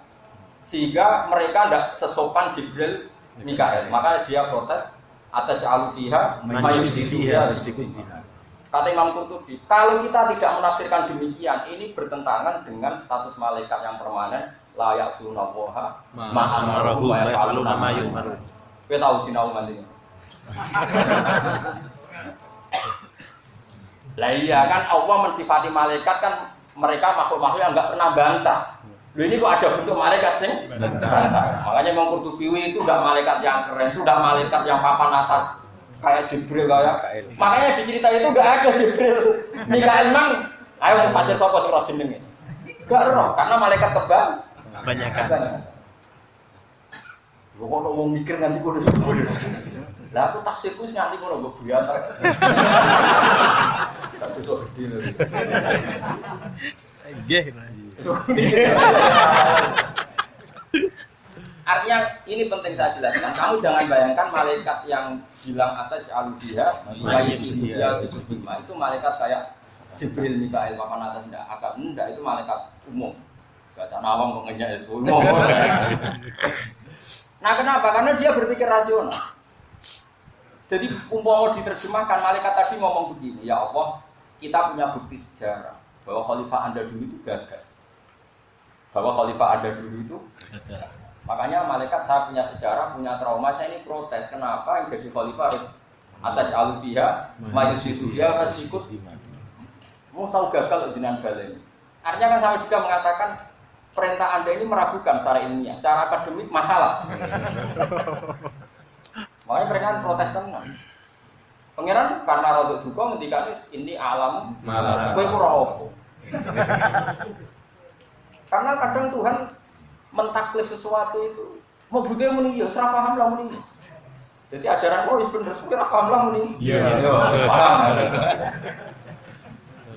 Sehingga mereka tidak sesopan Jibril, Mikael. Maka dia protes ataj'alu fiha may yufsidu fiha. Kata Imam Qurtubi, kalau kita tidak menafsirkan demikian, ini bertentangan dengan status malaikat yang permanen, la ya'sunallaha ma amarahu wa yaf'aluna ma yu'marun. Kowe tahu sinau mandi. Lah iya kan Allah mensifati malaikat kan mereka makhluk-makhluk yang enggak pernah bantah. Loh ini kok ada bentuk malaikat sing bantah. Makanya Imam Qurtubi itu udah malaikat yang keren, itu udah malaikat yang papan atas. Kayak Jibril kayak. Makanya di cerita itu enggak ada Jibril. Mikael mang, ayo fasir sapa sing roh jenenge. Enggak roh, karena malaikat tebang banyakan. Lho kok wong mikir nanti kudu Jibril. Lah aku tafsirku wis nganti ngono mbok biantar. Tak iso gede lho. Nggih. Artinya ini penting saya jelaskan. Kamu jangan bayangkan malaikat yang bilang atas alufiha, itu malaikat kayak Jibril, Mikael, papan atas tidak akal, tidak itu malaikat umum. Baca nawang kok ngenyak itu umum. Nah kenapa? Karena dia berpikir rasional. Jadi umpama diterjemahkan malaikat tadi ngomong begini, ya Allah, kita punya bukti sejarah bahwa khalifah Anda dulu itu gagal. Bahwa khalifah Anda dulu itu gagal. Makanya malaikat saya punya sejarah, punya trauma, saya ini protes. Kenapa yang jadi khalifah harus atas alufiha, majusidu dia harus ikut di mana? Mau tahu gagal dengan balen. Artinya kan saya juga mengatakan perintah Anda ini meragukan secara ilmiah, secara akademik masalah. Makanya mereka kan protes tenang. Pangeran karena rodok juga ngendikan ini alam kowe ora opo. Karena kadang Tuhan mentaklif sesuatu itu mau budhe muni ya ora paham lah muni. Jadi ajaran wis bener ora paham lah muni. Iya. Paham.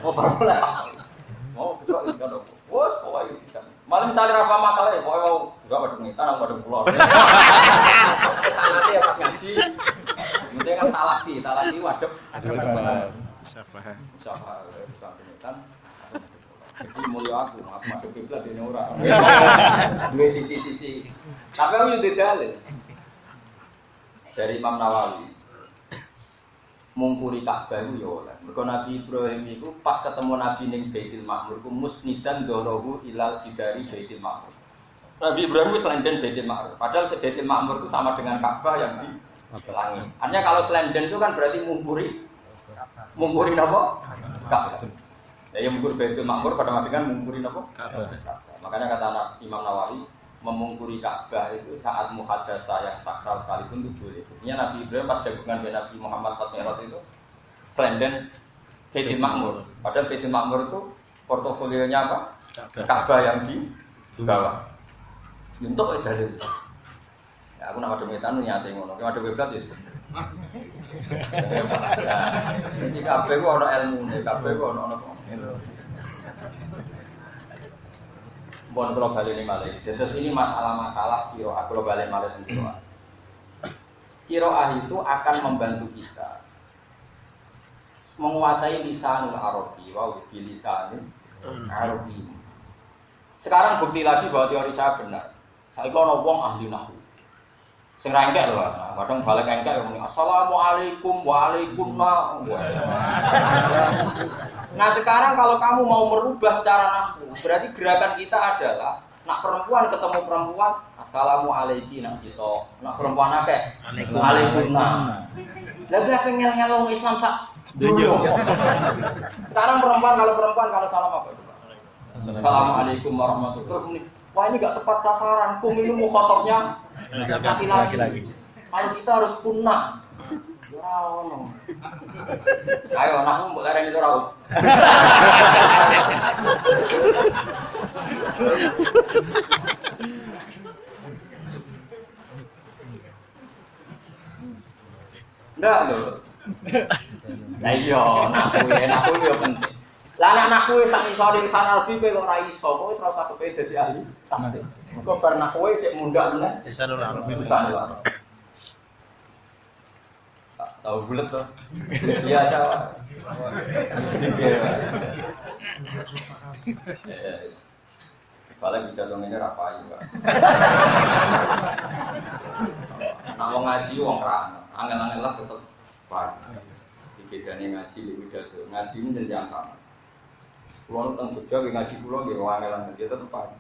Oh paham lah. Oh kok iki kan. Wes pokoke bisa. Malah misalnya ra paham makalah ya pokoke Enggak pada ngitan, aku pada pulau. Sanate ya pas ngaji. Mungkin kan talaki wadep. Siapa? Bisa ngitan. Jadi mulia aku masuk kiblat dene ora. Dua sisi. Tapi aku yo dalil. Dari Imam Nawawi. Mungkuri Ka'bah itu ya oleh. Mergo Nabi Ibrahim itu pas ketemu Nabi ning Baitul Ma'mur ku musnidan dorohu ilal jidari Baitul Ma'mur. Nabi Ibrahim itu selenden Baitul Ma'mur. Padahal Baitul Ma'mur itu sama dengan Ka'bah yang di langit. Artinya kalau selenden itu kan berarti mungkuri apa? Ka'bah. Ya yang mungkuri Baitul Ma'mur pada mati kan mungkuri apa? Ka'bah. Makanya kata Imam Nawawi memungkuri Ka'bah itu saat muhadasah yang sakral sekalipun itu boleh. Ini Nabi Ibrahim pas jagungan dengan Nabi Muhammad pas Mi'raj itu selenden Baitul Ma'mur. Padahal Baitul Ma'mur itu portofolionya apa? Ka'bah yang di bawah. Untuk dalil. Ya aku nak ada metan nyate ngono. Ki ada bebas ya. Jadi kabeh ku ana ilmune, kabeh ku ana Bon kalau balik ini malah. Terus ini masalah-masalah kiroah. Kalau balik malah tentang kiroah. Kiroah itu akan membantu kita menguasai lisanul Arabi, lisanul Arabi. Sekarang bukti lagi bahwa teori saya benar. Saya kalau wong ahli nahwu. Sing rangkek lho, kadang balik rangkek ngomong assalamualaikum waalaikumsalam. Nah sekarang kalau kamu mau merubah secara nahwu, berarti gerakan kita adalah nak perempuan ketemu perempuan, assalamualaikum nak sito, nak perempuan akeh, waalaikumsalam. Lagi apa ngel-ngel Islam sak dulu. Sekarang perempuan kalau salam apa? Assalamualaikum warahmatullahi wabarakatuh. Wah ini gak tepat sasaran, kum ini mukhatabnya laki-laki. Kalau kita harus punah. Ora. Ayo anakmu mbok lereni ora. Ndak lho. Lah iya, anakku yo penting. Lah anakku sak iso ning sanalbi kowe kok ora iso, kowe wis ora usah kepe dadi ahli tafsir. Engko bar nak kowe cek mundak meneh. Lisanul Arab. Tahu bulat tuh. Biasa. Kalau bicara dong ini rapai juga. Nah mau ngaji uang rana, angel-angel lah tetap pas. Dibedani ngaji pidato, ngaji ini jenjang tamat. Pulau tentang Jogja ngaji pulau dia angel-angel dia tetap pas.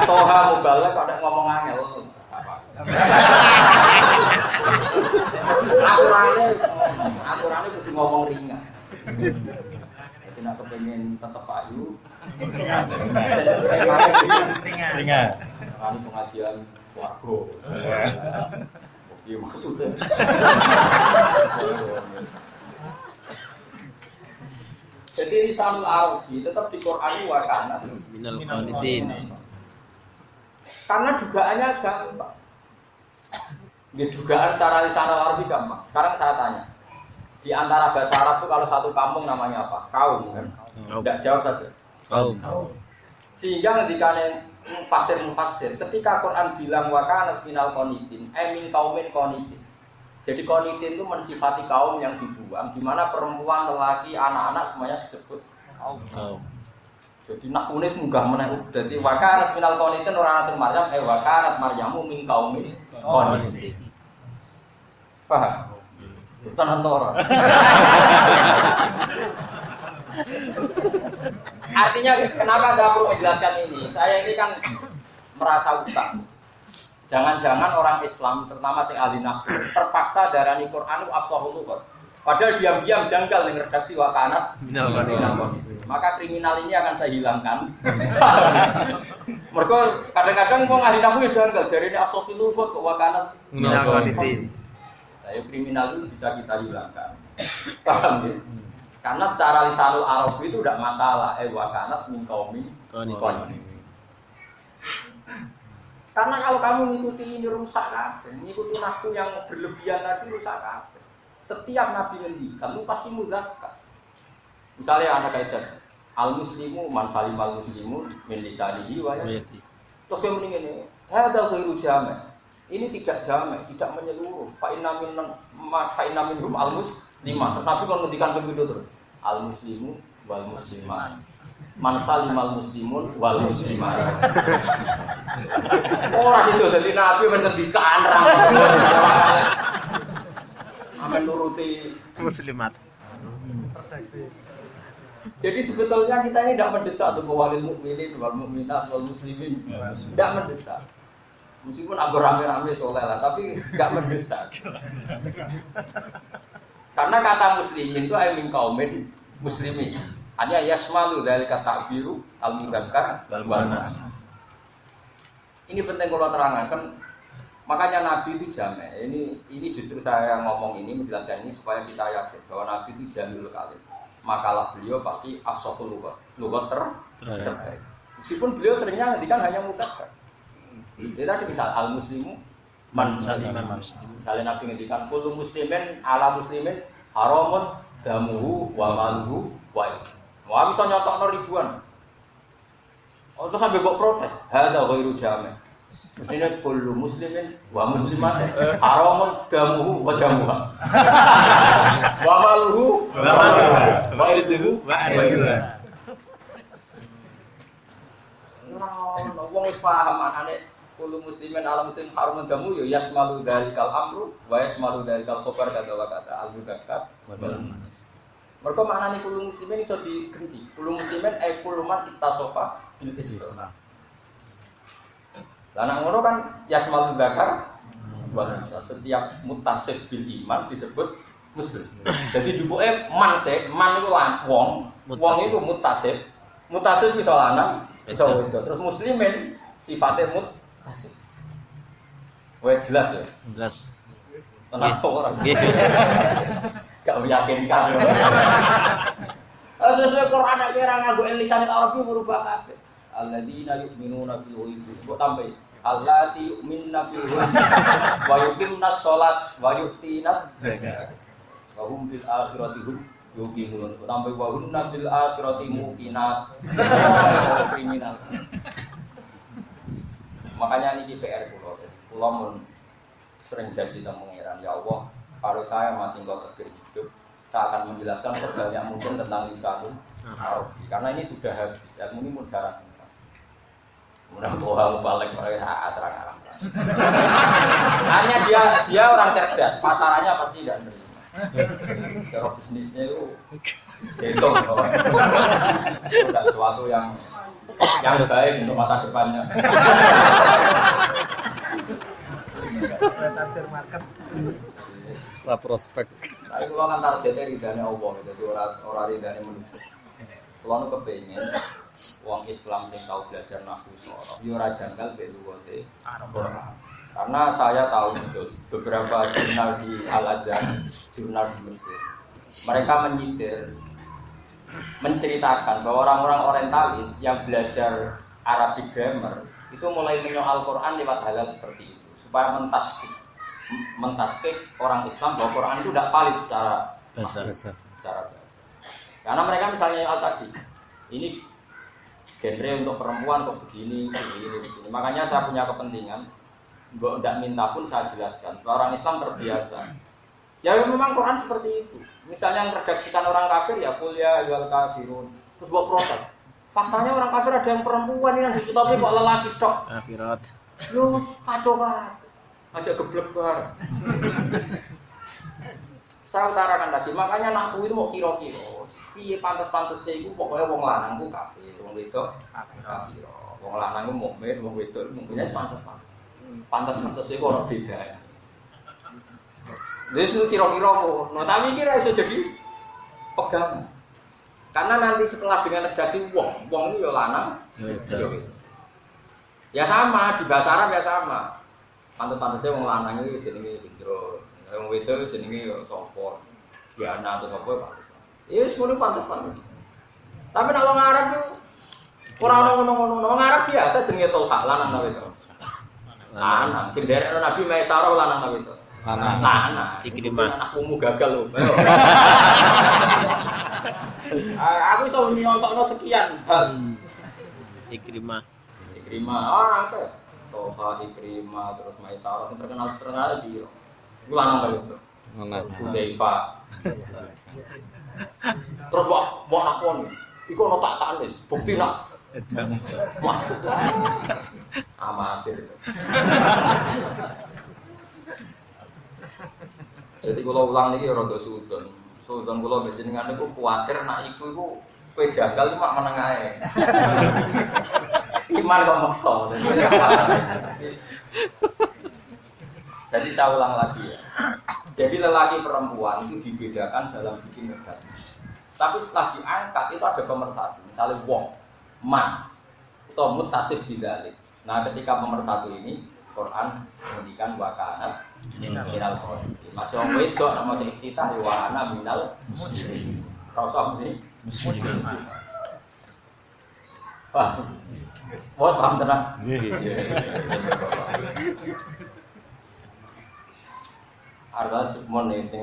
Toha mubalek kadang ngomong angel. Aturannya kudu ngomong ringan. Jadi nak kepengen tetap payu. Ringan. Kami pengajian swarga. Iya maksudnya. Jadi lisanul Arabi tetap di Quran wa kana minal qanitin. Karena dugaannya gampang. Ya dugaan secara lisanul Arabi gampang. Sekarang saya tanya. Di antara bahasa Arab itu kalau satu kampung namanya apa? Kaum kan? Tidak jawab saja. Kaum. Sehingga ketika mufassir, ketika Quran bilang wa kana minal qanitin, min qaumin qanitin. Jadi qanitin itu mensifati kaum yang dibuang, di mana perempuan, lelaki, anak-anak semuanya disebut kaum. Jadi nakunis munggah meneh. Jadi wa kana minal qanitin ora asal Maryam, wa kanat Maryamu min qaumin qanitin. Paham? Tenan ora. Artinya kenapa saya perlu menjelaskan ini? Saya ini kan merasa ustaz. Jangan-jangan orang Islam, terutama sing ahli nahwu, terpaksa darani Quran itu afshahul lugat. Padahal diam-diam janggal ning redaksi wa kanat. Maka kriminal ini akan saya hilangkan. Mergo kadang-kadang wong ahli nahwu janggal jarine afshahul lugat kok wa kanat. Saya kriminal itu bisa kita hilangkan. Paham ya? Karena secara lisanul Arab itu tidak masalah. Wa kanat min qaumi qanitin. Karena kalau kamu mengikuti ini rusak kabeh, mengikuti nahwu yang berlebihan tadi rusak kabeh. Setiap nabi ngendikan lu pasti muzakkar. Misalnya ada kaitan al muslimu man salimal muslimun min lisanihi wa yadihi. Terus kayak mending ini, hadal ghairu jami'. Ini tidak jami', tidak menyeluruh. Fa inna minhum al-musliman. Terus Nabi kalau ngendikan pemilu terus. Al-muslimu wal musliman. Man salimal muslimun wal musliman. Ora sido dadi Nabi mengendikan ra. Amen nuruti muslimat. Jadi sebetulnya kita ini tidak mendesak untuk walil mukminin wal mukminat wal muslimin. Tidak mendesak. Meskipun agak rame-rame soleh lah, tapi tidak mendesak. Karena kata muslimin itu min qaumin muslimin. Hanya yasmalu dari kata biru al-mudzakkar wal muannas. Ini penting kalau terangkan. Makanya Nabi itu jamek. Ini justru saya ngomong ini menjelaskan ini supaya kita yakin bahwa Nabi itu jamil kali. Makalah beliau pasti afsahul lughat terbaik. Meskipun beliau seringnya ngendikan hanya mudzakkar. Jadi tadi misal al-muslimu man salima. Misalnya Nabi ngendikan kullu muslimin ala muslimin haramun damuhu wa maluhu wa irduhu. Wah bisa nyotokno ribuan. Oh terus sampai kok protes. Hadza ghairu jami'. Ini kullu muslimin wa muslimat haramun damuhu wa damuha. Wa maluhu wa irduhu wa irduhu. Wong wis paham anane kullu muslimin ala muslim haramun damu ya yasmalu dalikal amru wa yasmalu dalikal khabar kata wa kata al-mudzakkar wal muannas. Mergo maknane kullu muslimin iso digenti. Kullu muslimin kullu man ittasafa bil islam. Lah nang ngono kan yasmalu dzakar wa setiap mutasif bil iman disebut muslim. Jadi jupuke man itu wong itu mutasif. Mutasif iso lanang, iso wedok. Terus muslimin sifatnya mutasif. Wes jelas ya? Jelas. Tenang ora. Gak meyakinkan. Sesuai Quran aja orang nganggo lisan Arab berubah kabeh. Alladzina yu'minuna bil ghaibi. Kok tambah allati yu'minuna bil ghaibi wa yuqimnas shalat wa yu'tinas zakat. Wa hum bil akhirati hum yuqinun. Tambah wa hum bil akhirati muqinat. Kriminal. Makanya ini PR kula mun sering jadi temu pengiran ya Allah. Kalau saya masih nggak hidup, saya akan menjelaskan sebanyak mungkin tentang lisanul Arabi. Karena ini sudah habis, ilmu ini mudah. Mudah-mudahan balik mereka asal alam. Hanya dia orang cerdas, pasarannya pasti tidak menerima. Cara bisnisnya itu hitung, tidak sesuatu yang baik untuk masa depannya. Tafsir market. Lah prospek. Tapi kalau kan targetnya ridhanya Allah, jadi orang ridhanya manusia. Kalau nu kepengen uang Islam yang tahu belajar nahwu sorof, yo ora janggal be luwate Quran. Karena saya tahu betul beberapa jurnal di Al-Azhar, jurnal di Mesir, mereka menceritakan bahwa orang-orang orientalis yang belajar Arabic grammar itu mulai menyoal Quran lewat hal seperti itu supaya mentasbih orang Islam bahwa Quran itu tidak valid secara bahasa. Karena mereka misalnya tadi ini genre untuk perempuan kok begini. Makanya saya punya kepentingan, tidak minta pun saya jelaskan. Orang Islam terbiasa. Ya memang Quran seperti itu. Misalnya yang redaksikan orang kafir ya kuliah yual kafirun. Terus buat protes. Faktanya orang kafir ada yang perempuan ini yang dikitopi kok lelaki tok. Kafirat. Yo kacau banget. Ajak geblek bar. Saya utarakan tadi, makanya nahwu itu mau kira-kira. Piye pantes-pantese iku pokoke wong lanang ku kafir, wong wedok kafir. Wong lanang ku mukmin, wong wedok mukminnya pantes-pantes. Pantes-pantese kok ora beda. Wis kira-kira kok. No tapi kira iso jadi pegang. Karena nanti setelah dengan redaksi wong itu ya lanang, ya sama di bahasa Arab ya sama. Pantes-pantese wong lanang iki jenenge gendro. Wong wedok jenenge sapa? Diana atau sapa pantes. Ya wis ngono pantes-pantes. Tapi nek wong Arab yo ora ono-ono. Wong Arab biasa jenenge Tolha lanang ta wedok. Lanang. Sing derekno Nabi Maisarah lanang ta wedok. Lanang. Ikrimah anakmu gagal lho. Aku iso nyontokno sekian hal. Ikrimah Ikrimah, apa? Toha Ikrimah terus Maisarah yang terkenal di Irak. Gue lanang kali itu. Hudzaifah. Terus buat nakon. Iku ono tak nis, bukti nak. Amatir. Jadi kalau ulang lagi rada sudon. Sudon kalau jenengan niku kuwatir nak iku kowe jagal cuma meneng ae. Iman kok maksa. Jadi saya ulang lagi ya. Jadi lelaki perempuan itu dibedakan dalam bikin redaksi. Tapi setelah diangkat itu ada pemersatu. Misalnya wong, man, atau mutasib bidalik. Nah ketika pemersatu ini, Quran menghentikan wakanas minal Quran. Masih orang wedok, nama iftitah wana minal muslim. Rasul ini muslim. Paham? Mau paham tenang? Artinya semua nih sing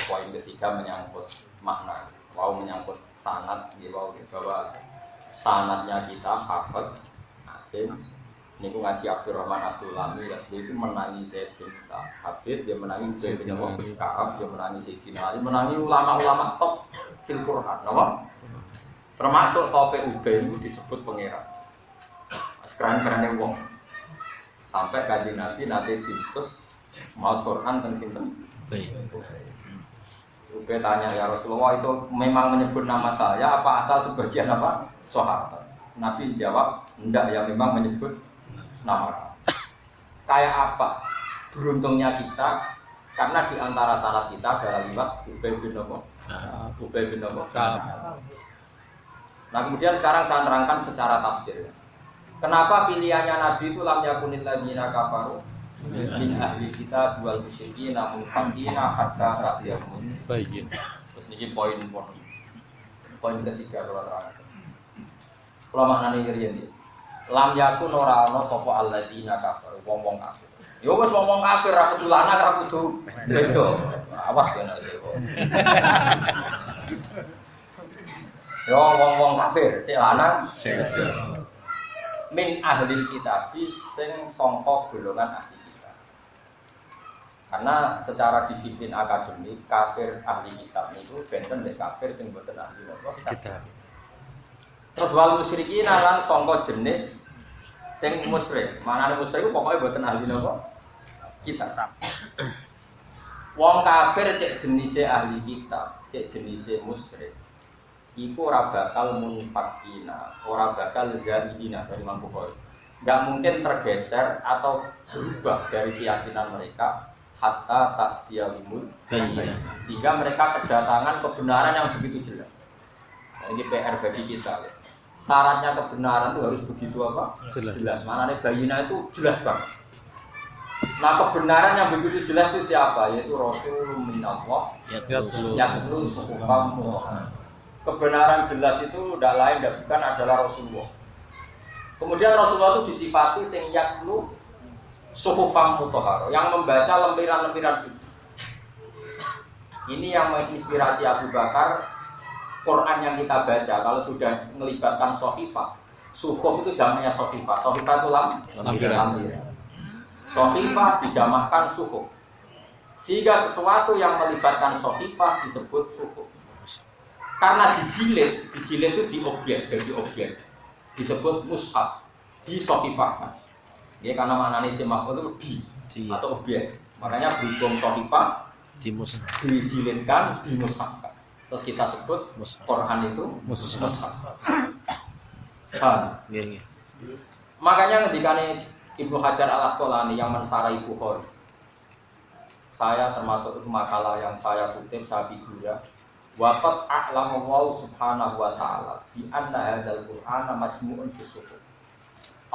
poin ketiga menyangkut makna, menyangkut sanad, bahwa sanadnya kita hafaz, asim. Ini ngaji Abdurrahman As-Sulami, itu menangi Sayyid bin Habib, dia menangi Sayyid bin Ka'ab, dia menangi Sayyidina Ali, menangi ulama-ulama top fil Quran, apa? Termasuk Taufiq Ubay itu disebut pengira. Keren-kerennya wong. Sampai kaji nanti diutus mau Quran tentang sinten. Ubay tanya, ya Rasulullah itu memang menyebut nama saya apa asal sebagian apa? Sahabat. Nabi jawab, enggak, ya memang menyebut nama. Kayak apa beruntungnya kita karena di antara syarat kita adalah liwat Ubay bin Ka'ab. Nah kemudian sekarang saya terangkan secara tafsir. Kenapa pilihannya Nabi itu lam yakunil ladzina kafaru min ahli kita dual musyrikin namun hamdina hatta ra'yamun bayyin. Terus ini poin ketiga kalau terangkan. Kalau maknane riyen iki. Lam yakun ora ana sapa alladzina kafaru wong-wong kafir. Ya wis wong kafir ra kudu lanang ra kudu beda. Awas ya nek kok. Yo wong kafir, cek lanang, min ahli kitab sing sangka golongan ahli kitab. Karena secara disiplin akademik kafir ahli kitab niku benten nek kafir sing boten ahli kitab. Terus wal musyrikin lan sangka jenis sing musyrik. Manane musyrik pokoke boten ahli napa? Kitab. Wong kafir cek jenise ahli kitab, cek jenise musyrik. Iku ora bakal munfakina, ora bakal zadina dari Imam Bukhari. Enggak mungkin tergeser atau berubah dari keyakinan mereka hatta ta'tiyahumul bayyinah. Sehingga mereka kedatangan kebenaran yang begitu jelas. Nah, ini PR bagi kita. Syaratnya kebenaran itu harus begitu apa? Jelas. Maknanya bayyinah itu jelas banget. Nah kebenaran yang begitu jelas itu siapa? Yaitu Rasulullah minallah yatlu suhufam mutahharah. Kebenaran jelas itu tidak lain dan bukan adalah Rasulullah. Kemudian Rasulullah itu disifati sing yakslu suhufam mutahharah, yang membaca lempiran-lempiran suci. Ini yang menginspirasi Abu Bakar. Quran yang kita baca kalau sudah melibatkan sohifah, suhuf itu jamaknya sohifah. Sohifah itu lampiran. Sohifah dijamahkan suhuf. Sehingga sesuatu yang melibatkan sohifah disebut suhuf. Karena dijilid itu di objek, jadi objek disebut mushaf, disofifahkan. Ya karena maknanya si mahfud itu di atau objek. Makanya berhubung sofifah dijilidkan, dimushafkan. Terus kita sebut Quran itu mushaf. Makanya ketika Ibnu Hajar Al-Asqalani yang mensarai Bukhari, saya termasuk itu makalah yang saya kutip, saya figura. Waqad a'lamu Allah subhanahu wa ta'ala bi anna hadzal Qur'ana majmu'un fi suhuf.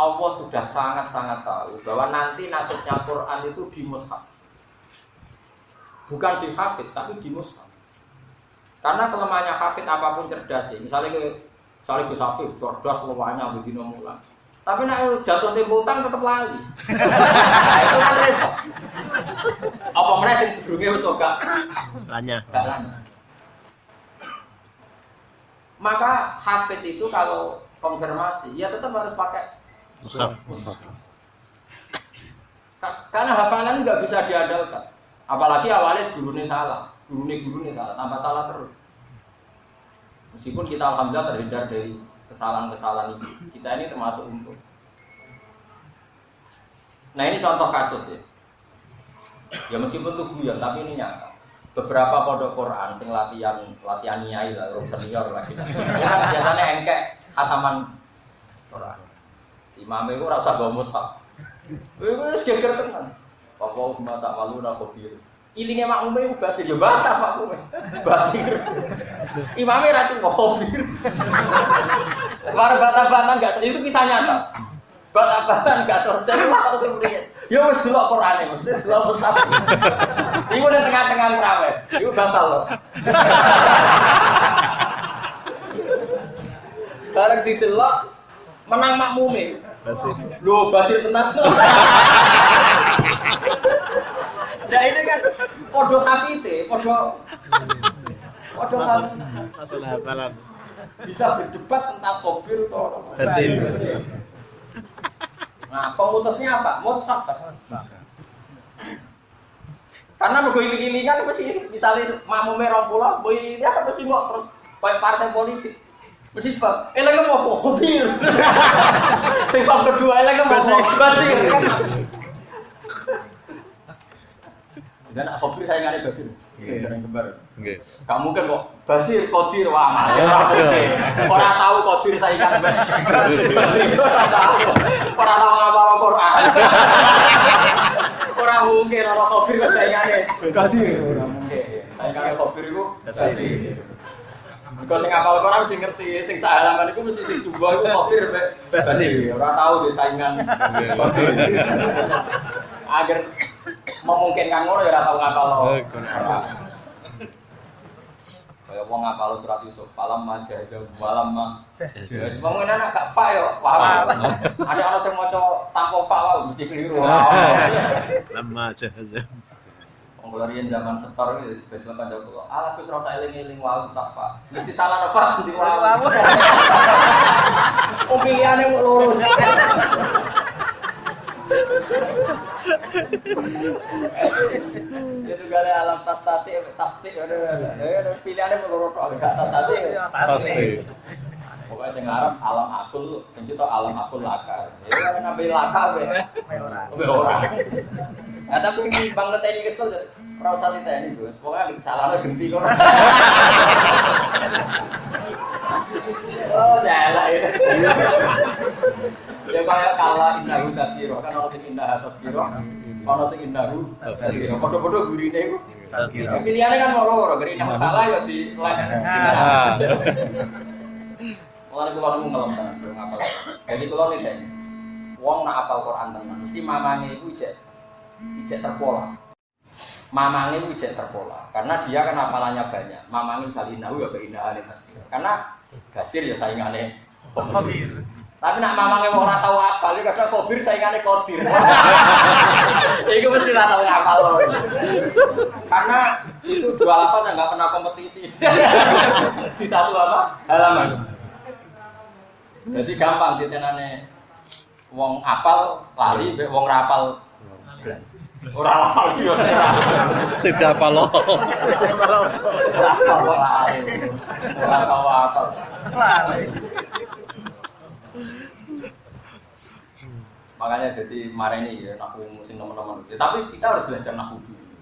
Allah sudah sangat-sangat tahu bahwa nanti nasibnya Quran itu di mushaf. Bukan di hafid tapi di mushaf. Karena kelemahannya hafid apapun cerdas sih. Misalnya Gus Hafid cerdas lewanya begini mulang. Tapi nek jatuh tempo utang tetep lali. Itu kan repot. Apa meneh sing sedurunge wis gak lanya. Maka hafid itu kalau konfirmasi, ya tetap harus pakai mushaf. Karena hafalan nggak bisa diandalkan. Apalagi awalnya gurunya salah, tambah salah terus. Meskipun kita alhamdulillah terhindar dari kesalahan-kesalahan itu, kita ini termasuk untung. Nah ini contoh kasus ya. Ya meskipun itu guyon, tapi ini nyata. Beberapa pondok Quran sing latihan nyai lah, orang senior lagi. Ya kan biasanya engkek hataman Quran. Imamnya itu rasa gak mushaf. Wis geger tenan. Apa cuma tak malu nak kobir. Ilinge makmume iku basir ya bantah makmume. Basir. Imame ra tuh kobir. War bantah-bantah enggak itu kisah nyata. Bantah-bantah enggak selesai terus kemudian. Ya wis delok Qur'ane mesti delok mushaf. Iku nang tengah-tengah prawe. Iku batal lho. Bareng didelok menang makmume. Loh, basir tenan. Nah ini kan podo hafite, podo masalah hafalan. bisa berdebat tentang kobir atau Basir. Nah, pemutusnya apa? Mushaf. Karena begini kan mesti misalnya makmume 20, boy ini akan mesti kok terus kayak partai politik. Mesti sebab, eleng mau kobir. Sing bab kedua eleng mau basir kan. Dan kobir saya nggak ada basir. Sering kembar. Kamu kan kok basir kodir wah. Orang tahu kodir saya kan basir. Orang tahu apa Quran. Orang mungkin orang kobir saya nggak ada kodir. Orang mungkin. Saya nggak ada kobir itu basir. Kalau sing apal Quran mesti ngerti, sing sahalaman itu mesti sing subuh itu kafir basir. Ora tahu deh saingan. Agar memungkinkan ngono ya ora tahu ngapal. Kayak wong ngapal surat Yusuf, falam majaz walam ma. Wis mongone anak gak fa yo, paham. Ada ana sing maca tanpa fa wae mesti keliru. Lama jaza. Kalau riyen zaman setor itu spesial kan jauh. Ala Gus rasa eling-eling wae tak Pak. Mesti salah nafas di wae. Oh pilihane mau lurus. Itu gale alam tastik ada pilihane mau lurus enggak tastik. Pokoknya sing Arab alam akul, sing itu alam akul laka. Ya kan ngambil laka we. Ora. Nah, tapi ini Bang Leteni kesel ora usah diteni, Gus. Pokoknya salahnya genti kok. Oh, jalan itu. Ya kayak kalah indahu tafsiro, kan ono sing indah tafsiro, ono sing indahu tafsiro. Padha-padha gurine iku. Pilihane kan loro, gere nek salah ya di Mulane kula nemu ngelem ngapal. Jadi kula nih saya, wong nak apal Quran tenan, mesti mamane iku ijek terpola. Mamane iku ijek terpola, karena dia kan hafalannya banyak. Mamane salinahu ya beinahane. Karena basir ya saingane khabir. Tapi nak mamane wong ora tau apal, kadang khabir saingane qadir. Iku mesti ora tau apal. Karena itu dua lafaz yang enggak pernah kompetisi. Di satu apa? Halaman. Jadi gampang ditenane wong apal lali mbek wong ra apal blas. Ora lali yo. Sudah palo. Ora tau apal. Makanya jadi mareni ya nahu musim teman-teman. Ya, tapi kita harus belajar nahu dulu.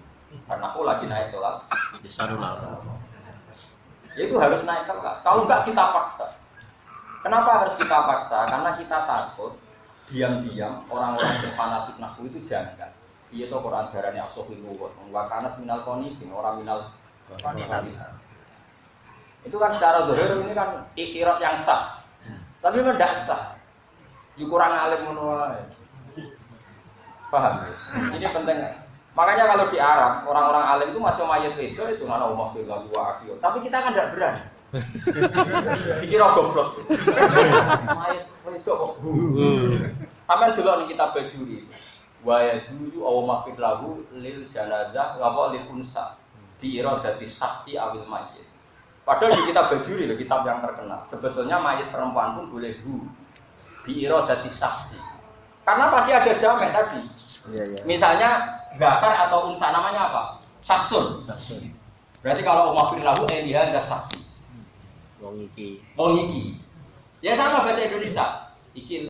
Karena aku lagi naik kelas Di sana. Ya itu harus naik kelas. Kalau enggak kita paksa. Kenapa harus kita paksa? Karena kita takut diam-diam orang-orang yang fanatik nahwu itu janggal. Iya toh Quran ajarannya as-sohilu wa kanas minal qanitin orang minal qanitin. Itu kan secara zahir ini kan ikirat yang sah. Tapi memang tidak sah. Ya kurang alim ngono wae. Paham ya? Ini penting. Makanya kalau di Arab orang-orang alim itu masih mayat itu mana umah fil wa afiyah. Tapi kita kan tidak berani. Dikira goblok. Mayat itu kok. Sampai dulu nih kita bajuri. Wa yajuzu aw mafid lahu lil janazah wa lil unsa. Di iradati saksi awil mayyit. Padahal di kitab Bajuri, kitab yang terkenal, sebetulnya mayit perempuan pun boleh biirodati saksi. Karena pasti ada jamek tadi. Misalnya zakar atau unsa namanya apa? Saksun. Berarti kalau Umar bin Lahu Eliha ada saksi. Wong iki. Ya sama bahasa Indonesia. Iki